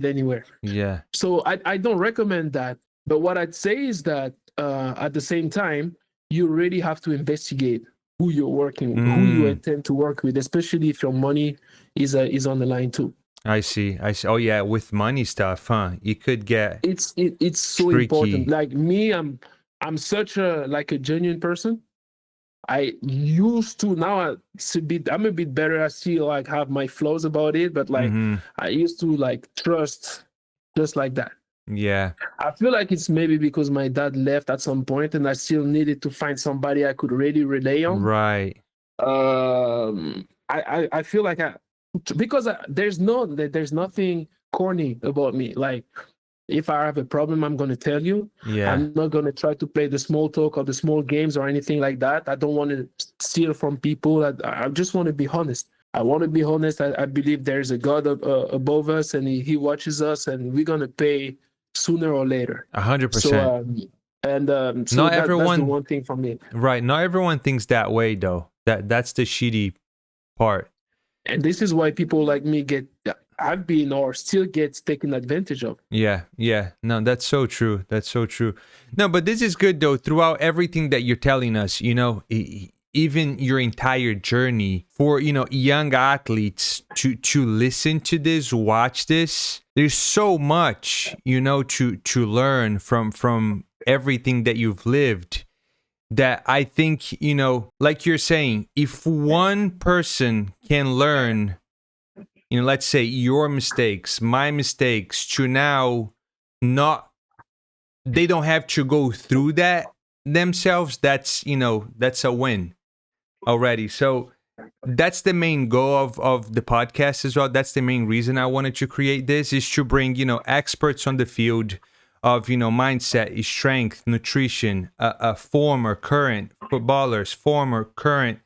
anywhere. Yeah. So I don't recommend that. But what I'd say is that at the same time, you really have to investigate who you're working with, who you intend to work with, especially if your money is on the line too. I see. Oh yeah, with money stuff, huh? You could get It's so tricky. important. Like me, I'm such a genuine person. I used to, now I'm a bit better. I still like have my flaws about it, but like I used to like trust just like that. Yeah. I feel like it's maybe because my dad left at some point and I still needed to find somebody I could really rely on. Right. I feel like because there's nothing corny about me. Like, if I have a problem, I'm going to tell you. Yeah. I'm not going to try to play the small talk or the small games or anything like that. I don't want to steal from people. I just want to be honest. I want to be honest. I believe there's a God above us, and he watches us, and we're going to pay sooner or later. 100%. So, so not that's everyone, the one thing for me. Right. Not everyone thinks that way, though. That's the shitty part. And this is why people like me have been or still gets taken advantage of. Yeah. No, that's so true. No, but this is good, though. Throughout everything that you're telling us, you know, even your entire journey, for, you know, young athletes to listen to this, watch this, there's so much, you know, to learn from everything that you've lived, that I think, you know, like you're saying, if one person can learn, you know, let's say your mistakes, my mistakes, to now they don't have to go through that themselves, that's, you know, that's a win already. So that's the main goal of the podcast as well. That's the main reason I wanted to create this, is to bring, you know, experts on the field of, you know, mindset, strength, nutrition, former, current footballers, former, current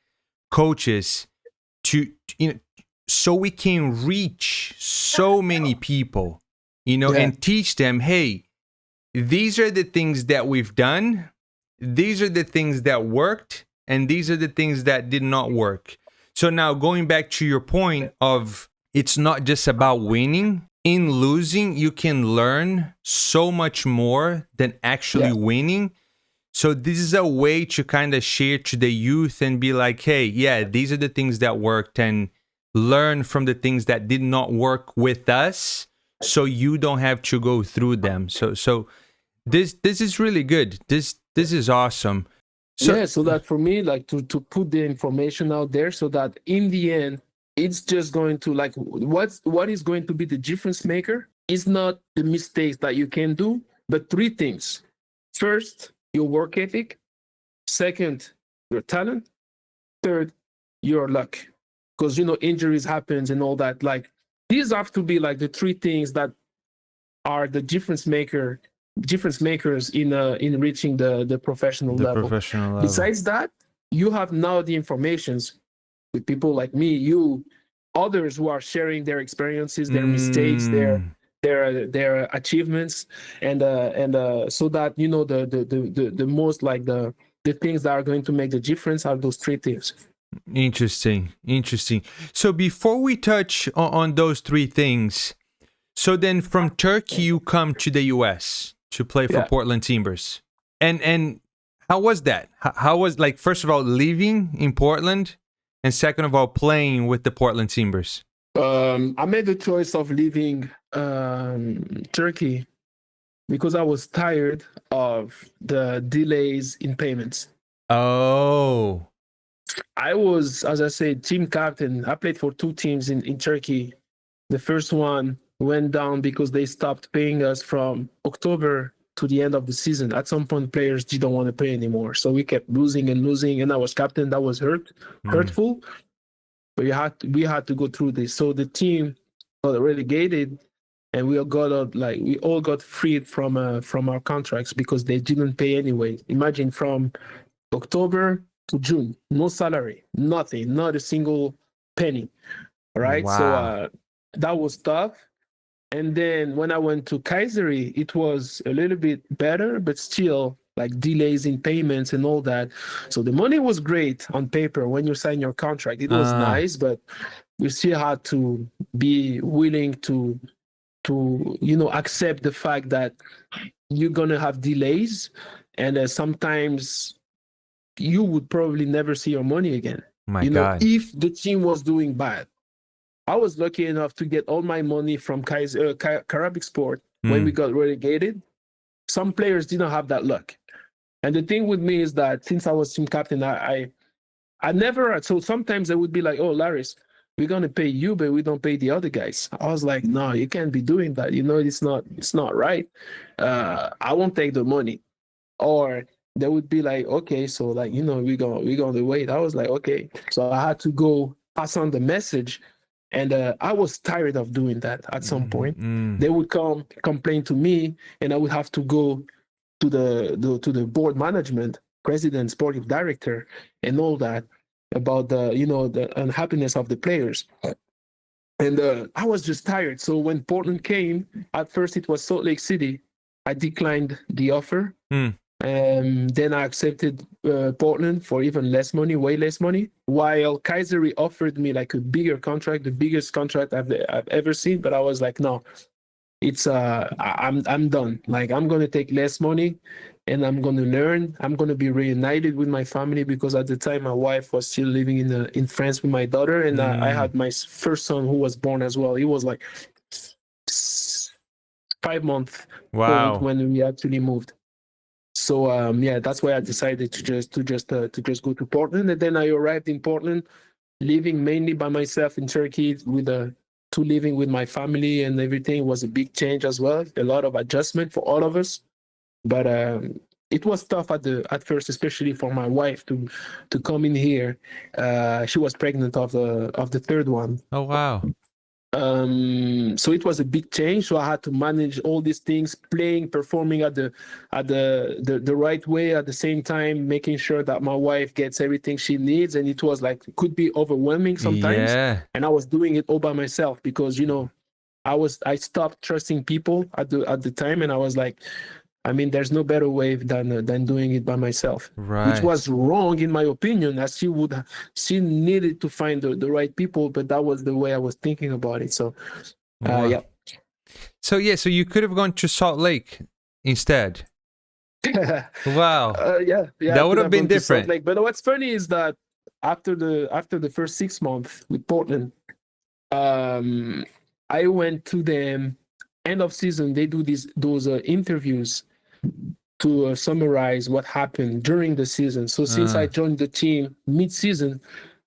coaches, to, you know, so we can reach so many people, you know, and teach them, hey, these are the things that we've done. These are the things that worked, and these are the things that did not work. So now, going back to your point of, it's not just about winning, in losing, you can learn so much more than actually winning. So this is a way to kind of share to the youth and be like, hey, yeah, these are the things that worked, and learn from the things that did not work with us, so you don't have to go through them. So this is really good. This is awesome. So So that for me, like to put the information out there, so that in the end, it's just going to like what is going to be the difference maker is not the mistakes that you can do, but three things. First, your work ethic. Second, your talent. Third, your luck. Because injuries happens and all that. Like these have to be like the three things that are the difference makers in reaching the professional the level. professional level. Besides that, you have now the informations with people like me, you, others who are sharing their experiences, their mistakes, their achievements, and so that the most like the things that are going to make the difference are those three things. Interesting. So before we touch on those three things, so then from Turkey you come to the US to play for Portland Timbers. And how was that? How was, like, first of all, living in Portland, and second of all, playing with the Portland Timbers? I made the choice of leaving Turkey because I was tired of the delays in payments. Oh. I was, as I said, team captain. I played for two teams in Turkey. The first one went down because they stopped paying us from October to the end of the season. At some point, players didn't want to pay anymore. So we kept losing, and I was captain. That was hurtful. But we had to go through this. So the team got relegated, and we all got freed from our contracts because they didn't pay anyway. Imagine from October to June, no salary, nothing, not a single penny. All right. Wow. So that was tough. And then when I went to Kayseri, it was a little bit better, but still like delays in payments and all that. So the money was great on paper when you sign your contract. It was nice, but you still had to be willing to accept the fact that you're gonna have delays, and sometimes you would probably never see your money again. My God. If the team was doing bad. I was lucky enough to get all my money from Karabic Sport when we got relegated. Some players didn't have that luck. And the thing with me is that since I was team captain, I never, so sometimes they would be like, oh, Larrys, we're going to pay you, but we don't pay the other guys. I was like, no, you can't be doing that. It's not right. I won't take the money. Or they would be like, okay, so like, we're going to wait. I was like, okay. So I had to go pass on the message. And I was tired of doing that at some point. They would come complain to me, and I would have to go to the board management, president, sportive director, and all that about the unhappiness of the players. And I was just tired. So when Portland came, at first it was Salt Lake City. I declined the offer. Then I accepted Portland for even less money, way less money, while Kayseri offered me like a bigger contract, the biggest contract I've ever seen. But I was like, no, it's I'm done. Like, I'm gonna take less money, and I'm gonna learn. I'm gonna be reunited with my family, because at the time my wife was still living in France with my daughter, and I had my first son who was born as well. He was like 5 months old when we actually moved. So that's why I decided to just go to Portland, and then I arrived in Portland, living mainly by myself in Turkey to living with my family and everything. It was a big change as well, a lot of adjustment for all of us, but it was tough at first, especially for my wife to come in here. She was pregnant of the third one. Oh wow. So it was a big change. So I had to manage all these things, performing at the right way, at the same time making sure that my wife gets everything she needs. And it was like, could be overwhelming sometimes. Yeah. And I was doing it all by myself because I stopped trusting people at the time, and I was like, I mean, there's no better way than doing it by myself, right? Which was wrong in my opinion, as she needed to find the right people, but that was the way I was thinking about it. So, yeah. So so you could have gone to Salt Lake instead. Wow, Yeah, that I would could have have been gone to Salt different. Lake. But what's funny is that after the first 6 months with Portland, um, I went to them end of season. They do those interviews to summarize what happened during the season. So since I Uh, joined the team mid-season,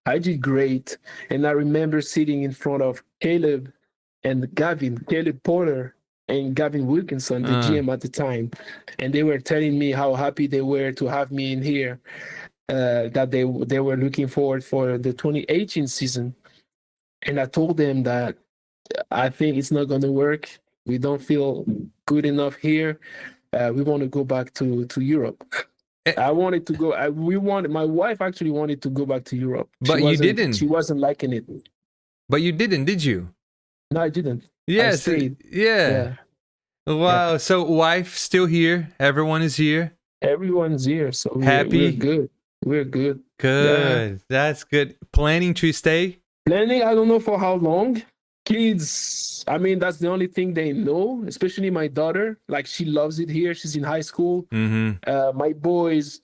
I did great, and I remember sitting in front of Caleb Porter and Gavin Wilkinson, the uh, GM at the time, and they were telling me how happy they were to have me in here. That they were looking forward for the 2018 season, and I told them that I think it's not going to work. We don't feel good enough here. We want to go back to Europe. eh, I wanted to go. We wanted. My wife actually wanted to go back to Europe. She but you wasn't. didn't. She wasn't liking it. But you didn't, did you? No, I didn't. I Yes. stayed. Yeah. Yeah, yeah. Wow. So wife still here. Everyone is here. Everyone's here, so we're Happy. good. We're good. Yeah. Good. That's good. Planning to stay. Planning. I don't know for how long. Kids. I mean, that's the only thing they know. Especially my daughter. Like she loves it here. She's in high school. Mm-hmm. My boys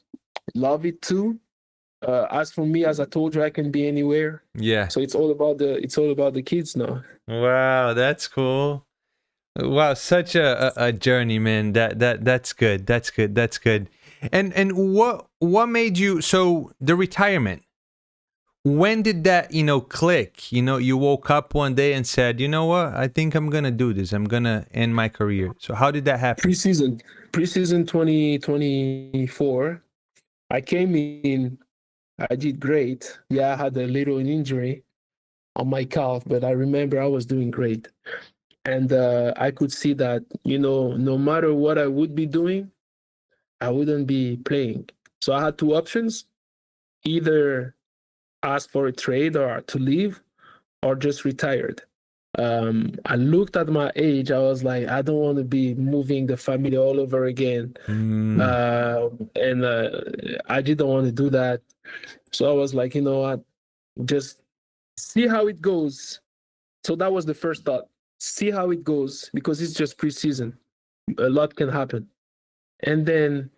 love it too. As for me, as I told you, I can be anywhere. Yeah. So it's all about the kids now. Wow. That's cool. Wow, such a journey, man. That's good. That's good. That's good. And what made you so the retirement? When did that, click? You woke up one day and said, "You know what? I think I'm going to do this. I'm going to end my career." So how did that happen? Preseason 2024. I came in. I did great. Yeah, I had a little injury on my calf, but I remember I was doing great. And I could see that, no matter what I would be doing, I wouldn't be playing. So I had two options: either ask for a trade or to leave, or just retired. I looked at my age. I was like, I don't want to be moving the family all over again. Mm, And I didn't want to do that. So I was like, you know what, just see how it goes. So that was the first thought. See how it goes, because it's just preseason. A lot can happen. And then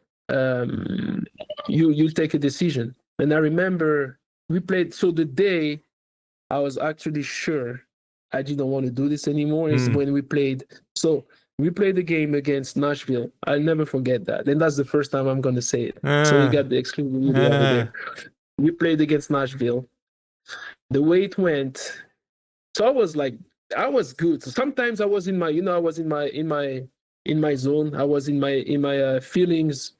you take a decision. And I remember we played. So the day I was actually sure I didn't want to do this anymore is mm. when we played. So we played the game against Nashville. I'll never forget that. And that's the first time I'm going to say it. So you Uh, got the exclusivity over uh, there. We played against Nashville. The way it went, so I was good. So sometimes I was in my, I was in my zone. I was in my feelings.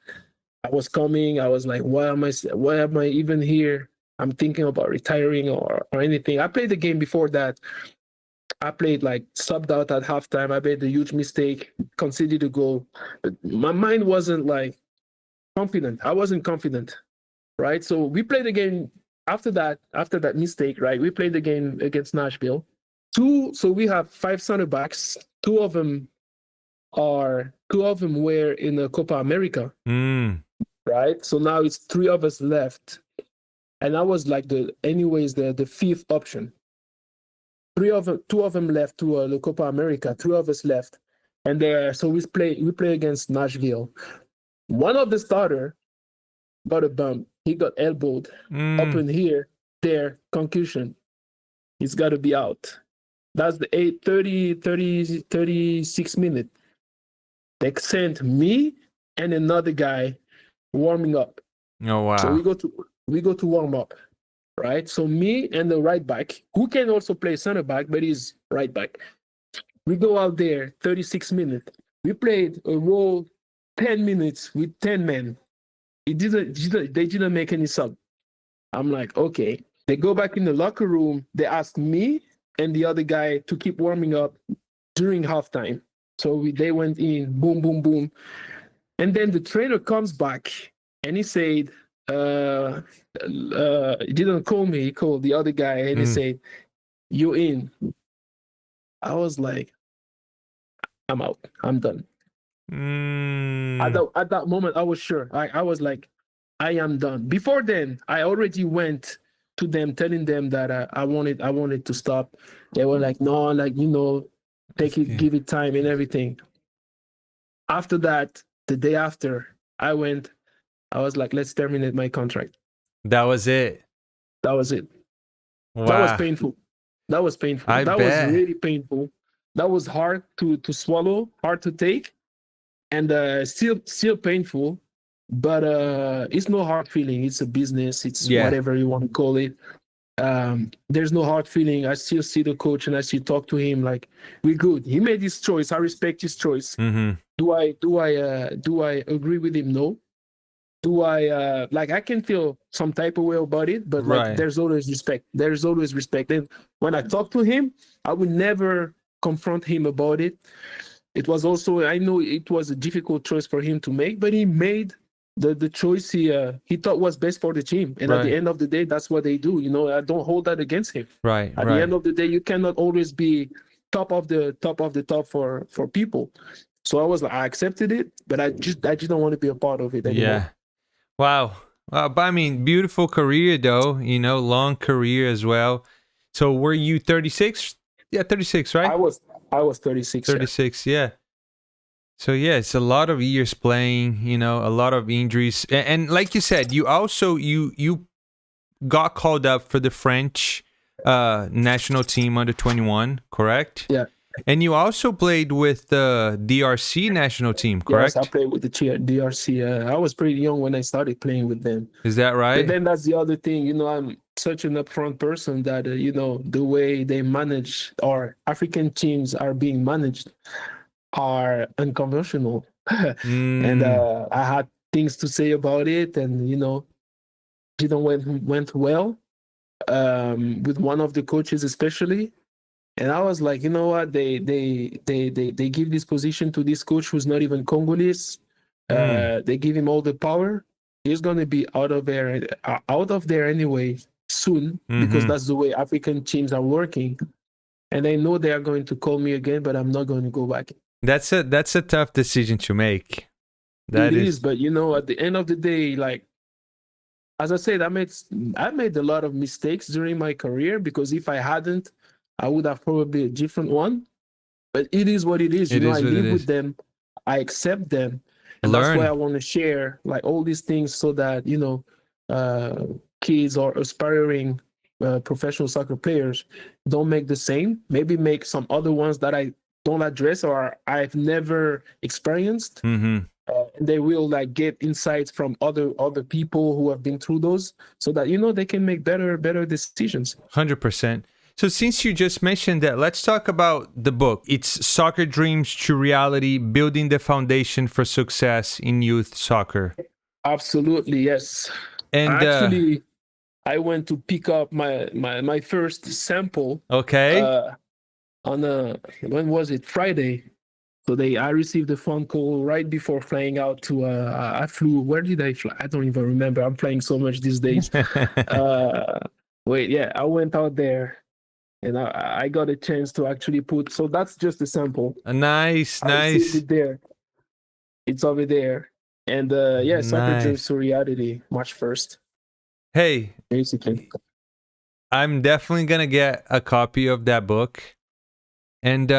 I was coming. I was like, why am I even here? I'm thinking about retiring or anything. I played the game before that. I played like subbed out at halftime. I made a huge mistake, conceded a goal. But my mind wasn't like confident. I wasn't confident, right? So we played the game after that mistake, right? We played the game against Nashville. So we have five center backs. Two of them were in the Copa America, mm. right? So now it's three of us left. And I was like the fifth option. Two of them left to the Copa America. Three of us left, and so we play against Nashville. One of the starter got a bump. He got elbowed up Mm. in here, there, concussion. He's got to be out. That's the 36 minute. They sent me and another guy warming up. Oh So wow. we go to warm up, right? So me and the right back, who can also play center back, but he's right back. We go out there, 36 minutes. We played a role 10 minutes with 10 men. They didn't make any sub. I'm like, okay. They go back in the locker room. They ask me and the other guy to keep warming up during halftime. So they went in, boom, boom, boom. And then the trainer comes back and he said, he didn't call me, he called the other guy and he Mm. said, "You in." I was like, I'm out. I'm done. Mm. At that moment, I was sure. I was like, I am done. Before then, I already went to them telling them that I wanted to stop. They were like, no, like, take it, Okay. give it time and everything. After that, the day after, I was like, let's terminate my contract. That was it. That was it. That was Wow. painful. That was painful. I That was bet. really painful. That was hard to swallow, hard to take, and still painful. But it's no hard feeling. It's a business. It's Yeah. whatever you want to call it. There's no hard feeling. I still see the coach and I still talk to him like we're good. He made his choice. I respect his choice. Mm-hmm. Do I agree with him? No. Do I like I can feel some type of way about it, but like Right. there's always respect. There's always respect. And when I talk to him, I would never confront him about it. It was also I know it was a difficult choice for him to make, but he made the choice he thought was best for the team. And at the Right. end of the day, that's what they do. You know, I don't hold that against him. Right. At the Right. end of the day, you cannot always be top for people. So I was like, I accepted it, but I just don't want to be a part of it anymore. Yeah. Wow. But I mean, beautiful career though, long career as well. So were you 36? Yeah, 36, right? I was 36. Yeah. 36, yeah. So yeah, it's a lot of years playing, a lot of injuries. And like you said, you also you got called up for the French national team under 21, correct? Yeah. And you also played with the DRC national team, Yes, I correct? played with the DRC. I was pretty young when I started playing with them. Is that But right? then that's the other thing, I'm such an upfront person that, the way they manage or African teams are being managed are unconventional. And Mm, I had things to say about it and, didn't went well with one of the coaches especially. And I was like, you know what? They give this position to this coach who's not even Congolese. mm, They give him all the power. He's gonna be out of there anyway soon because mm-hmm. that's the way African teams are working. And I know they are going to call me again, but I'm not going to go back. That's a tough decision to make. It That is, is. but at the end of the day, like as I said, I made a lot of mistakes during my career because if I hadn't, I would have probably a different one. But it is what it is. It I is what it live with is. them, I accept them, and that's why I Learn. want to share like all these things so that uh, kids or aspiring professional soccer players don't make the same. Maybe make some other ones that I don't address or I've never experienced. Mm-hmm. And they will like get insights from other people who have been through those, so that they can make better decisions. 100%. So since you just mentioned that, let's talk about the book. It's Soccer Dreams to Reality, Building the Foundation for Success in Youth Soccer. Absolutely, yes. And Actually, I went to pick up my first sample okay. on when was it? Friday. So I received a phone call right before flying out to I flew. Where did I fly? I don't even remember. I'm flying so much these days. Uh, Wait, yeah, I went out there and I got a chance to actually put. So that's just a sample. Nice, I received nice, it there. It's over there. And yeah, Soccer Dreams nice. to Reality, March 1st, Hey, basically. I'm definitely gonna get a copy of that book, and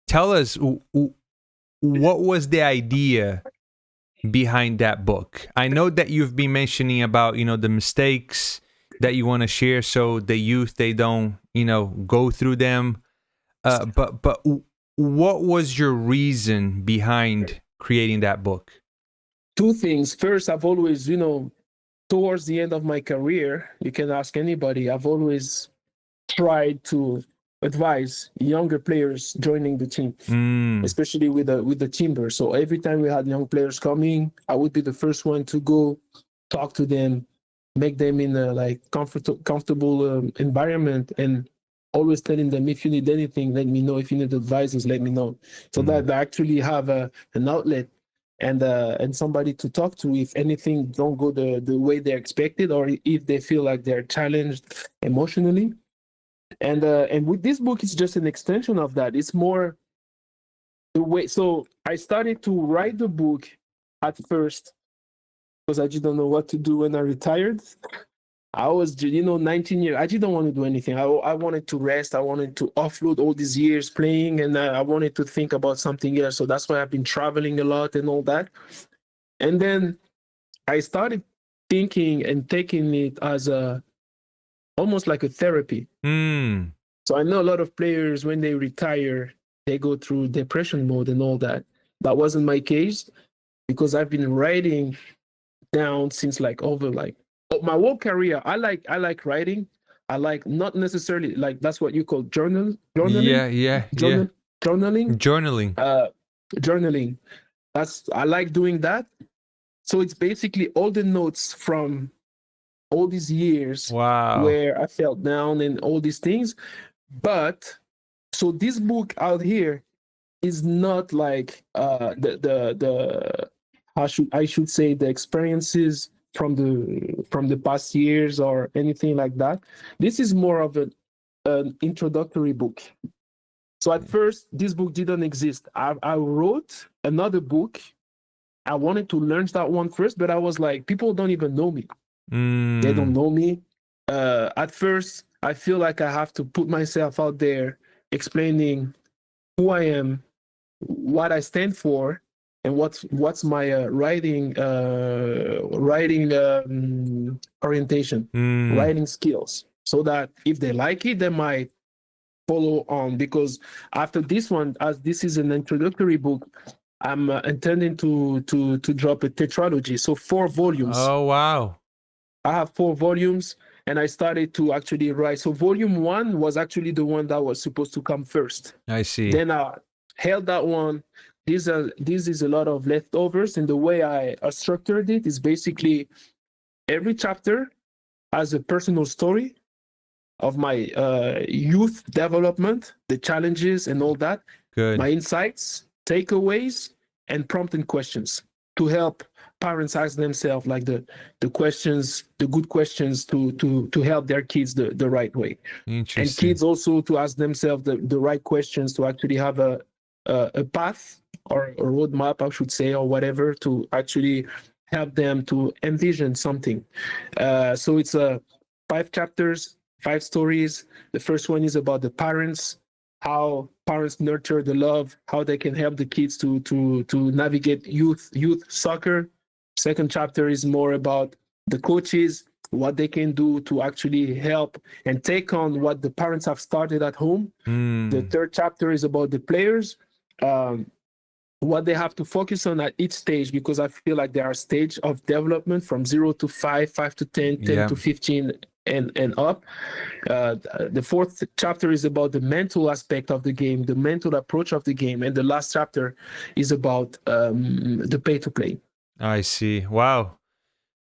tell us what was the idea behind that book. I know that you've been mentioning about the mistakes that you want to share, so the youth they don't go through them. But what was your reason behind creating that book? Two things. First, I've always, towards the end of my career, you can ask anybody, I've always tried to advise younger players joining the team, Mm, especially with the timber. So every time we had young players coming, I would be the first one to go talk to them, make them in a like comfortable environment, and always telling them if you need anything, let me know. If you need advices, let me know. So that they actually have an outlet and somebody to talk to if anything don't go the way they're expected or if they feel like they're challenged emotionally. And with this book, it's just an extension of that. It's more the way. So I started to write the book at first because I just don't know what to do when I retired. I was, 19 years. I didn't want to do anything. I wanted to rest. I wanted to offload all these years playing, and I wanted to think about something else. So that's why I've been traveling a lot and all that. And then I started thinking and taking it as almost like a therapy. Mm. So I know a lot of players, when they retire, they go through depression mode and all that. That wasn't my case because I've been writing down since like over like my whole career. I like writing. I like, not necessarily like that's what you call journaling, Yeah. journaling, Journaling. uh, journaling. I like doing that. So it's basically all the notes from all these years Wow. where I felt down and all these things. But so this book out here is not like the I should say the experiences from the past years or anything like that. This is more of an introductory book. So at first, this book didn't exist. I wrote another book. I wanted to launch that one first, but I was like, people don't even know me. They don't Mm. know me. At first, I feel like I have to put myself out there, explaining who I am, what I stand for, and what's my writing orientation, Mm. writing skills, so that if they like it, they might follow on. Because after this one, as this is an introductory book, I'm intending to drop a tetralogy, so 4 volumes. Oh, wow. I have 4 volumes, and I started to actually write. So volume 1 was actually the one that was supposed to come first. I see. Then I held that one. This is a lot of leftovers, and the way I structured it is basically every chapter has a personal story of my youth development, the challenges and all that, my Good. insights, takeaways, and prompting questions to help parents ask themselves like the questions, the good questions to help their kids the right way, and Interesting. kids also to ask themselves the right questions to actually have a path or a roadmap, I should say, or whatever, to actually help them to envision something. So it's 5 chapters, 5 stories. The first one is about the parents, how parents nurture the love, how they can help the kids to navigate youth soccer. Second chapter is more about the coaches, what they can do to actually help and take on what the parents have started at home. The Mm. third chapter is about the players, um, what they have to focus on at each stage, because I feel like there are stages of development from 0 to 5, 5 to 10, 10 Yeah. to 15, and up. The fourth chapter is about the mental aspect of the game, the mental approach of the game, and the last chapter is about the pay to play. I see. Wow.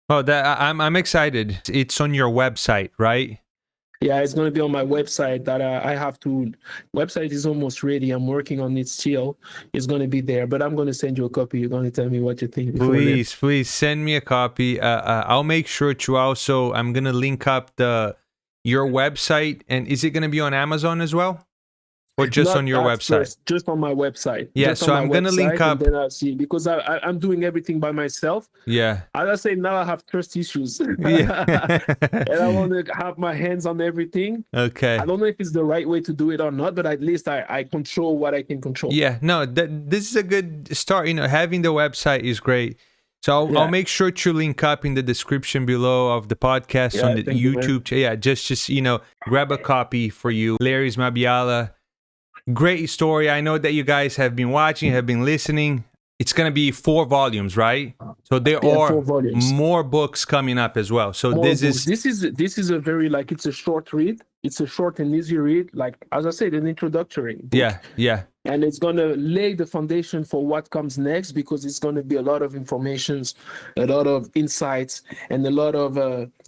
Oh, I'm excited. It's on your website, right? Yeah, it's going to be on my website. That I have to. Website is almost ready. I'm working on it still. It's going to be there, but I'm going to send you a copy. You're going to tell me what you think before then. Please send me a copy. I'll make sure to also. I'm gonna link up your website, and is it gonna be on Amazon as well, or just Not on your at website? first, just on my website. Yeah. Just on So my I'm gonna link website, and up. then I'll see, because I'm doing everything by myself. Yeah. As I say, now I have trust issues, Yeah. and I want to have my hands on everything. Okay. I don't know if it's the right way to do it or not, but at least I control what I can control. Yeah, no, this is a good start. Having the website is great. So I'll Yeah. make sure to link up in the description below of the podcast Yeah, on the thank you, man. YouTube. Yeah, just grab a copy for you. Larrys Mabiala, great story. I know that you guys have been watching, have been listening. It's gonna be 4 volumes, right? So there Yeah, are 4 volumes. more books coming up as well. So More this books. is This is a very, like, it's a short read. It's a short and easy read. Like, as I said, an introductory book. yeah. And it's going to lay the foundation for what comes next, because it's going to be a lot of informations, a lot of insights, and a lot of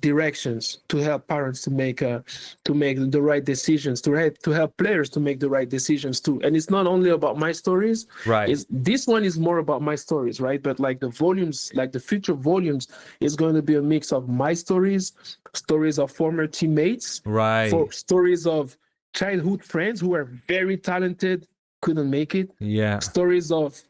directions to help parents to make the right decisions, to help players to make the right decisions too. And it's not only about my stories. Right. This one is more about my stories, right? But like the volumes, like the future volumes, is going to be a mix of my stories, stories of former teammates, Right. for stories of childhood friends who are very talented, couldn't make it, Yeah. stories of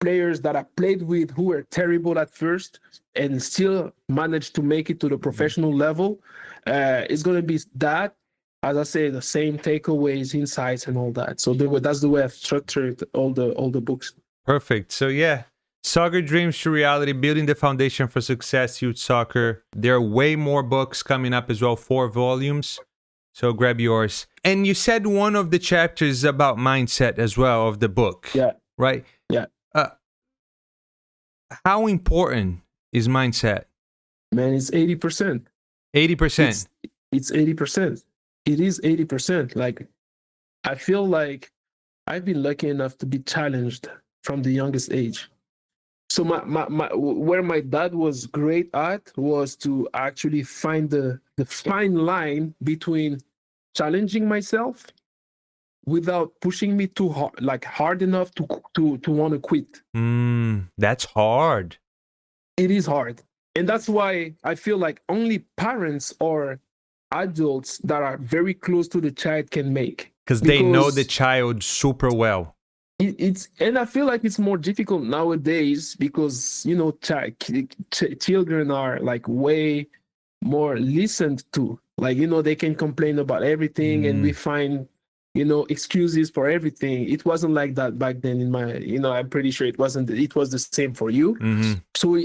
players that I played with who were terrible at first and still managed to make it to the professional level. It's going to be that, as I say, the same takeaways, insights, and all that. So that's the way I've structured all the books. Perfect. So yeah, Soccer Dreams to Reality, Building the Foundation for Success Youth Soccer. There are way more books coming up as well, 4 volumes. So grab yours. And you said one of the chapters is about mindset as well of the book. Yeah. Right? Yeah. How important is mindset? Man, it's 80%. 80%. It's 80%. It is 80%. Like, I feel like I've been lucky enough to be challenged from the youngest age. So where my dad was great at was to actually find the fine line between challenging myself without pushing me too hard, like hard enough to want to quit. That's hard. It is hard. And that's why I feel like only parents or adults that are very close to the child can make. Because they know the child super well. And I feel like it's more difficult nowadays because, you know, children are like way more listened to. Like, you know, they can complain about everything and we find, you know, excuses for everything. It wasn't like that back then in my, you know, I'm pretty sure it was the same for you. So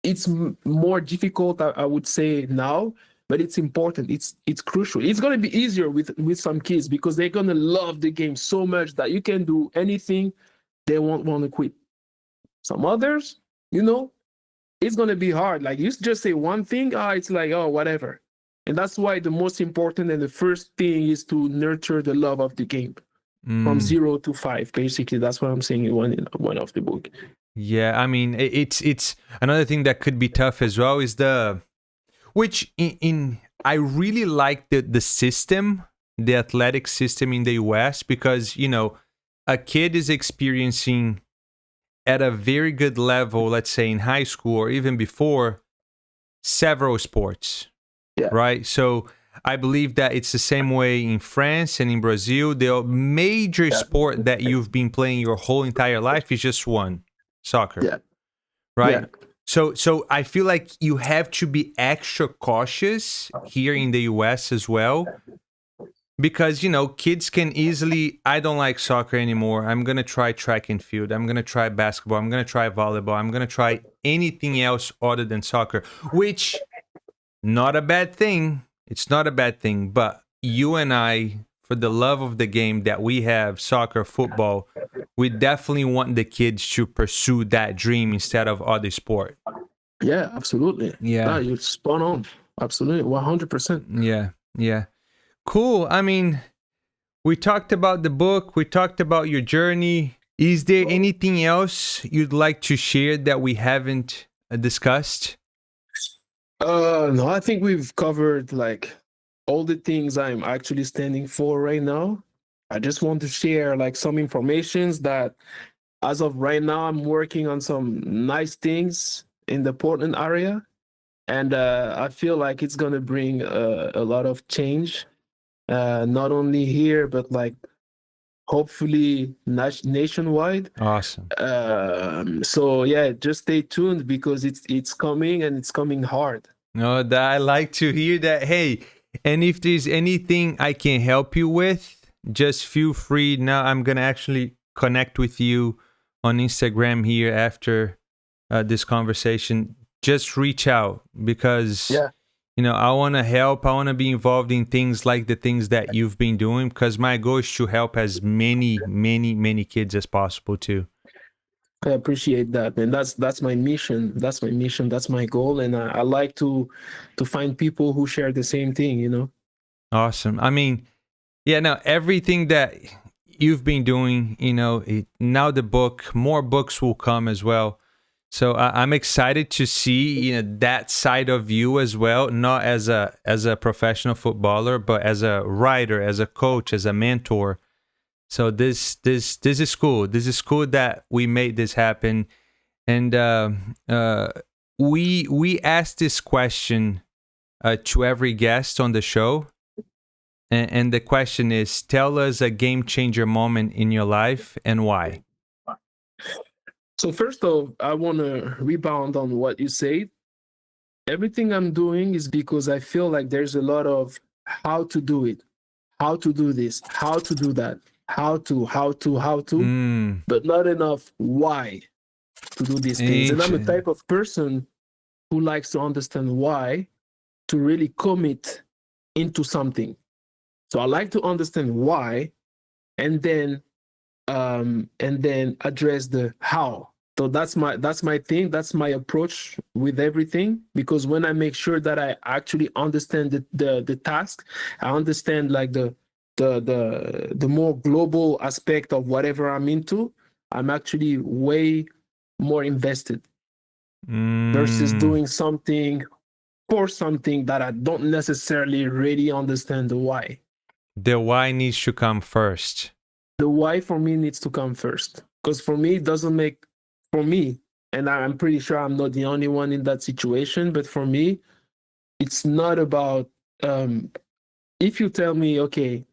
it's more difficult, I would say now, but it's important. It's crucial. It's going to be easier with some kids because they're going to love the game so much that you can do anything, they won't want to quit. Some others, you know, it's going to be hard. Like you just say one thing, it's like, oh, whatever. And that's why the most important and the first thing is to nurture the love of the game from 0 to 5. Basically, that's what I'm saying in one of the book. Yeah, I mean, it's another thing that could be tough as well is which I really like the system, the athletic system in the US, because, you know, a kid is experiencing at a very good level, let's say in high school or even before, several sports. Yeah. Right? So I believe that it's the same way in France and in Brazil. The major sport that you've been playing your whole entire life is just one, soccer. Yeah. Right? Yeah. So I feel like you have to be extra cautious here in the US as well. Because, you know, kids can easily, I don't like soccer anymore. I'm going to try track and field. I'm going to try basketball. I'm going to try volleyball. I'm going to try anything else other than soccer, which not a bad thing. It's not a bad thing. But you and I, for the love of the game that we have, soccer, football, we definitely want the kids to pursue that dream instead of other sport. Yeah, absolutely. Yeah. You're spot on. Absolutely. 100%. Yeah. Yeah. Cool. I mean, we talked about the book. We talked about your journey. Is there anything else you'd like to share that we haven't discussed? No, I think we've covered like all the things I'm actually standing for right now. I just want to share like some informations that as of right now, I'm working on some nice things in the Portland area. And I feel like it's going to bring a lot of change. Not only here, but like hopefully nationwide. Awesome. So yeah, just stay tuned because it's coming and it's coming hard. No, I like to hear that. Hey, and if there's anything I can help you with, just feel free. Now I'm gonna actually connect with you on Instagram here after this conversation. Just reach out because you know, I want to help. I want to be involved in things like the things that you've been doing because my goal is to help as many kids as possible too. I appreciate that, and that's my mission. That's my mission. That's my goal, and I like to find people who share the same thing. You know. Awesome. I mean, yeah. Now everything that you've been doing, you know, now the book, more books will come as well. So I'm excited to see, you know, that side of you as well, not as a professional footballer, but as a writer, as a coach, as a mentor. So this is cool. This is cool that we made this happen, and we asked this question to every guest on the show, and the question is: tell us a game changer moment in your life and why. So first off, I want to rebound on what you said. Everything I'm doing is because I feel like there's a lot of how to do it, how to do this, how to do that, how to, Mm, but not enough why to do these things. And I'm a ancient. type of person who likes to understand why to really commit into something. So I like to understand why and then address the how. So that's my thing. That's my approach with everything. Because when I make sure that I actually understand the task, I understand like the more global aspect of whatever I'm into, I'm actually way more invested versus Mm, doing something for something that I don't necessarily really understand the why. the why needs to come first. The why for me needs to come first. Because for me, it doesn't make, for me, and I'm pretty sure I'm not the only one in that situation, but for me, it's not about, if you tell me, okay,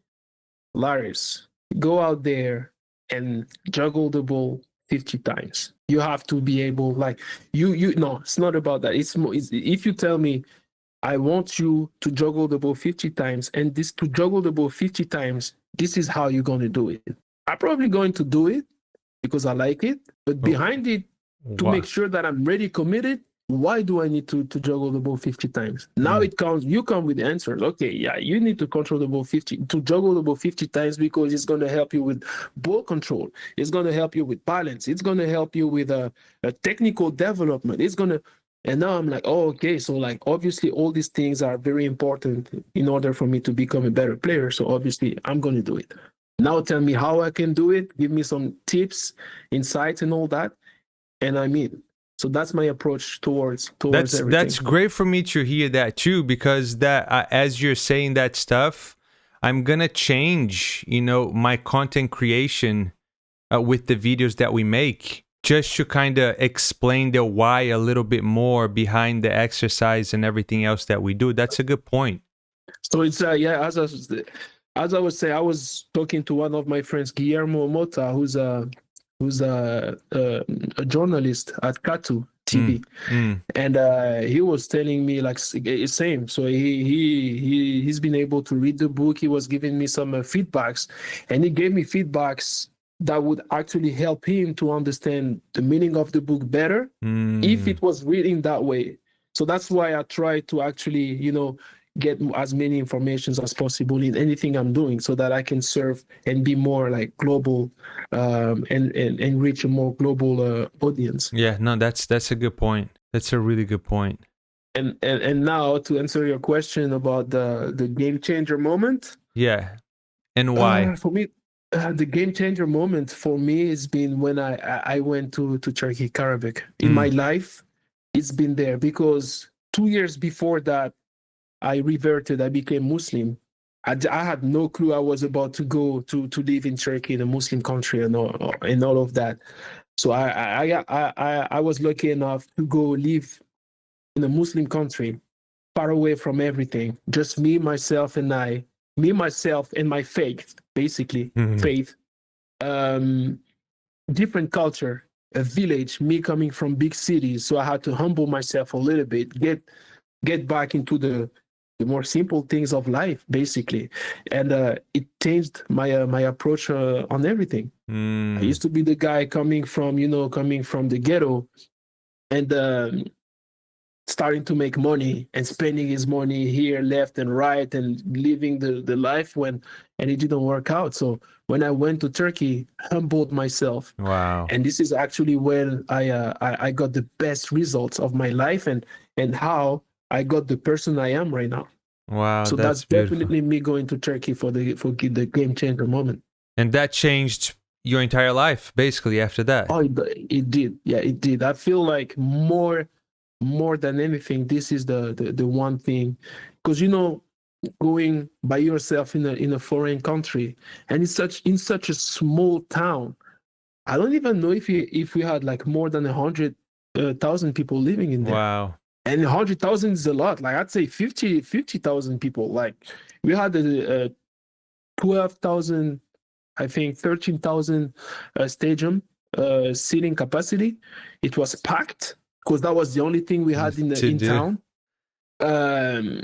Larrys, go out there and juggle the ball 50 times. You have to be able, like, no, it's not about that. It's more, if you tell me, I want you to juggle the ball 50 times, and this to juggle the ball 50 times, this is how you're going to do it. I'm probably going to do it because I like it, but Oh, behind it, to make wow. sure that I'm ready, committed, why do I need to juggle the ball 50 times? Now Mm, it comes, you come with answers. Okay, yeah, you need to control the ball 50, to juggle the ball 50 times because it's going to help you with ball control. It's going to help you with balance. It's going to help you with a technical development. It's going to, and now I'm like, oh, okay. So, like, obviously, all these things are very important in order for me to become a better player. So, obviously, I'm going to do it. Now, tell me how I can do it. Give me some tips, insights, and all that. And I mean, so that's my approach towards that's everything. great for me to hear that too, because that as you're saying that stuff, I'm gonna change, my content creation with the videos that we make, just to kind of explain the why a little bit more behind the exercise and everything else that we do. That's a good point. So it's yeah, as I was saying, I was talking to one of my friends, Guillermo Mota, who's a journalist at Katu Mm, TV, mm, and he was telling me like same. So he's been able to read the book. He was giving me some feedbacks, and he gave me feedbacks that would actually help him to understand the meaning of the book better if mm. it was written that way. So that's why I try to actually, get as many informations as possible in anything I'm doing so that I can serve and be more like global, and reach a more global audience. Yeah, no, that's a good point. That's a really good point. And now to answer your question about the game changer moment, Yeah, and why? for me, the game changer moment for me has been when I went to Turkey, Karabakh. In my Mm, life, it's been there because 2 years before that, I reverted. I became Muslim. I had no clue I was about to go to live in Turkey, in a Muslim country, and all of that. So I was lucky enough to go live in a Muslim country, far away from everything. Just me, myself, and I. Me, myself, and my faith, basically mm, faith. Um, Different culture, a village. Me coming from big cities, so I had to humble myself a little bit, get back into the more simple things of life, basically, and it changed my approach on everything. I mm. used to be the guy coming from the ghetto, and starting to make money and spending his money here, left and right, and living the life and it didn't work out. So when I went to Turkey, humbled myself, Wow. and this is actually when I got the best results of my life and how I got the person I am right now. Wow, So that's that's beautiful. definitely me going to Turkey for the game changer moment. And that changed your entire life basically after that. Oh, it did. Yeah, it did. I feel like more than anything, this is the one thing, because going by yourself in a foreign country, and it's such a small town. I don't even know if we had like more than 100,000 people living in there. Wow. And 100,000 is a lot. Like I'd say 50,000 people. Like we had a 12,000, I think 13,000 stadium. seating capacity. It was packed because that was the only thing we had To in do. town. Um,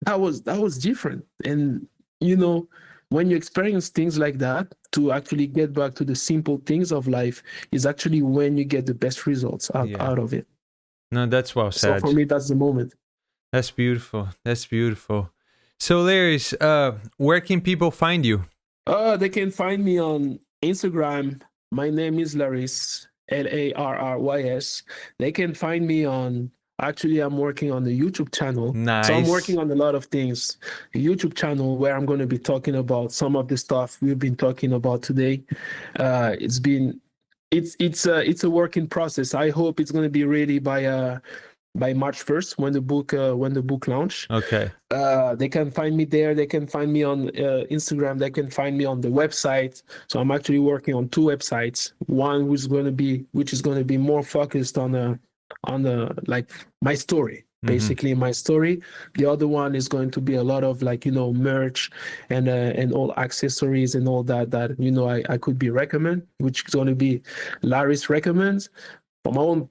that was different. And when you experience things like that, to actually get back to the simple things of life is actually when you get the best results Yeah. out of it. No, that's well So said. for me, that's the moment. That's beautiful. That's beautiful. So, Larrys, where can people find you? They can find me on Instagram. My name is Larrys, Larrys. They can find me on. Actually, I'm working on the YouTube channel. So I'm Nice. working on a lot of things. A YouTube channel where I'm going to be talking about some of the stuff we've been talking about today. It's a work in process. I hope it's going to be ready by March 1st when the book launch. Okay. They can find me there. They can find me on Instagram. They can find me on the website. So I'm actually working on 2 websites. One which is going to be more focused on like my story, basically my story. The other one is going to be a lot of merch and all accessories and all that I could be recommend, which is going to be Larrys recommends. For my own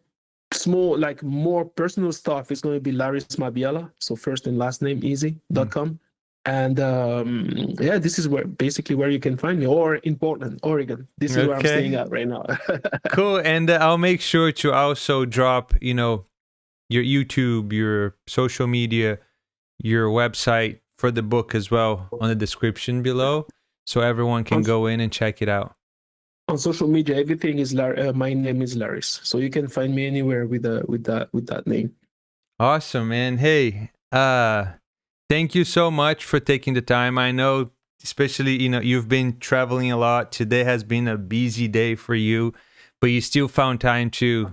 small, more personal stuff is going to be Larrys Mabiala, so first and last name easy.com. And this is where you can find me, or in Portland, Oregon. This is where I'm staying at right now. Cool. And I'll make sure to also drop, your YouTube, your social media, your website for the book as well on the description below, so everyone can go in and check it out. On social media, everything is my name is Larrys, so you can find me anywhere with that name. Awesome, man. Hey, thank you so much for taking the time. I know, especially, you've been traveling a lot. Today has been a busy day for you, but you still found time to,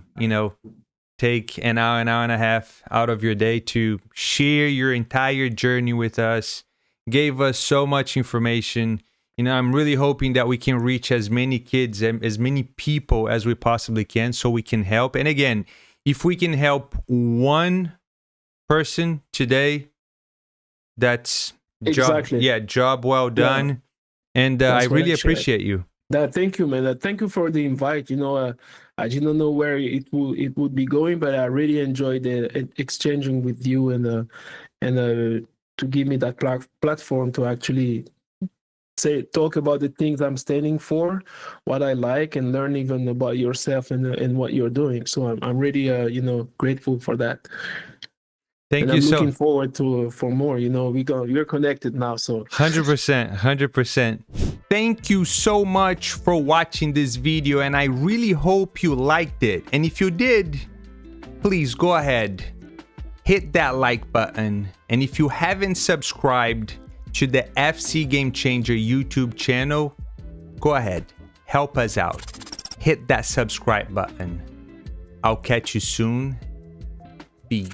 take an hour and a half out of your day to share your entire journey with us. Gave us so much information. I'm really hoping that we can reach as many kids and as many people as we possibly can so we can help. And again, if we can help one person today, that's job well done. Yeah. And I really appreciate you. Thank you, man. Thank you for the invite. I didn't know where it would be going, but I really enjoyed exchanging with you and to give me that platform to actually talk about the things I'm standing for, what I like, and learn even about yourself and what you're doing. So I'm really grateful for that. Thank you. I'm looking forward for more. We're connected now, so 100%. Thank you so much for watching this video, and I really hope you liked it. And if you did, please go ahead, hit that like button. And if you haven't subscribed to the FC Game Changer YouTube channel, go ahead, help us out. Hit that subscribe button. I'll catch you soon. Peace.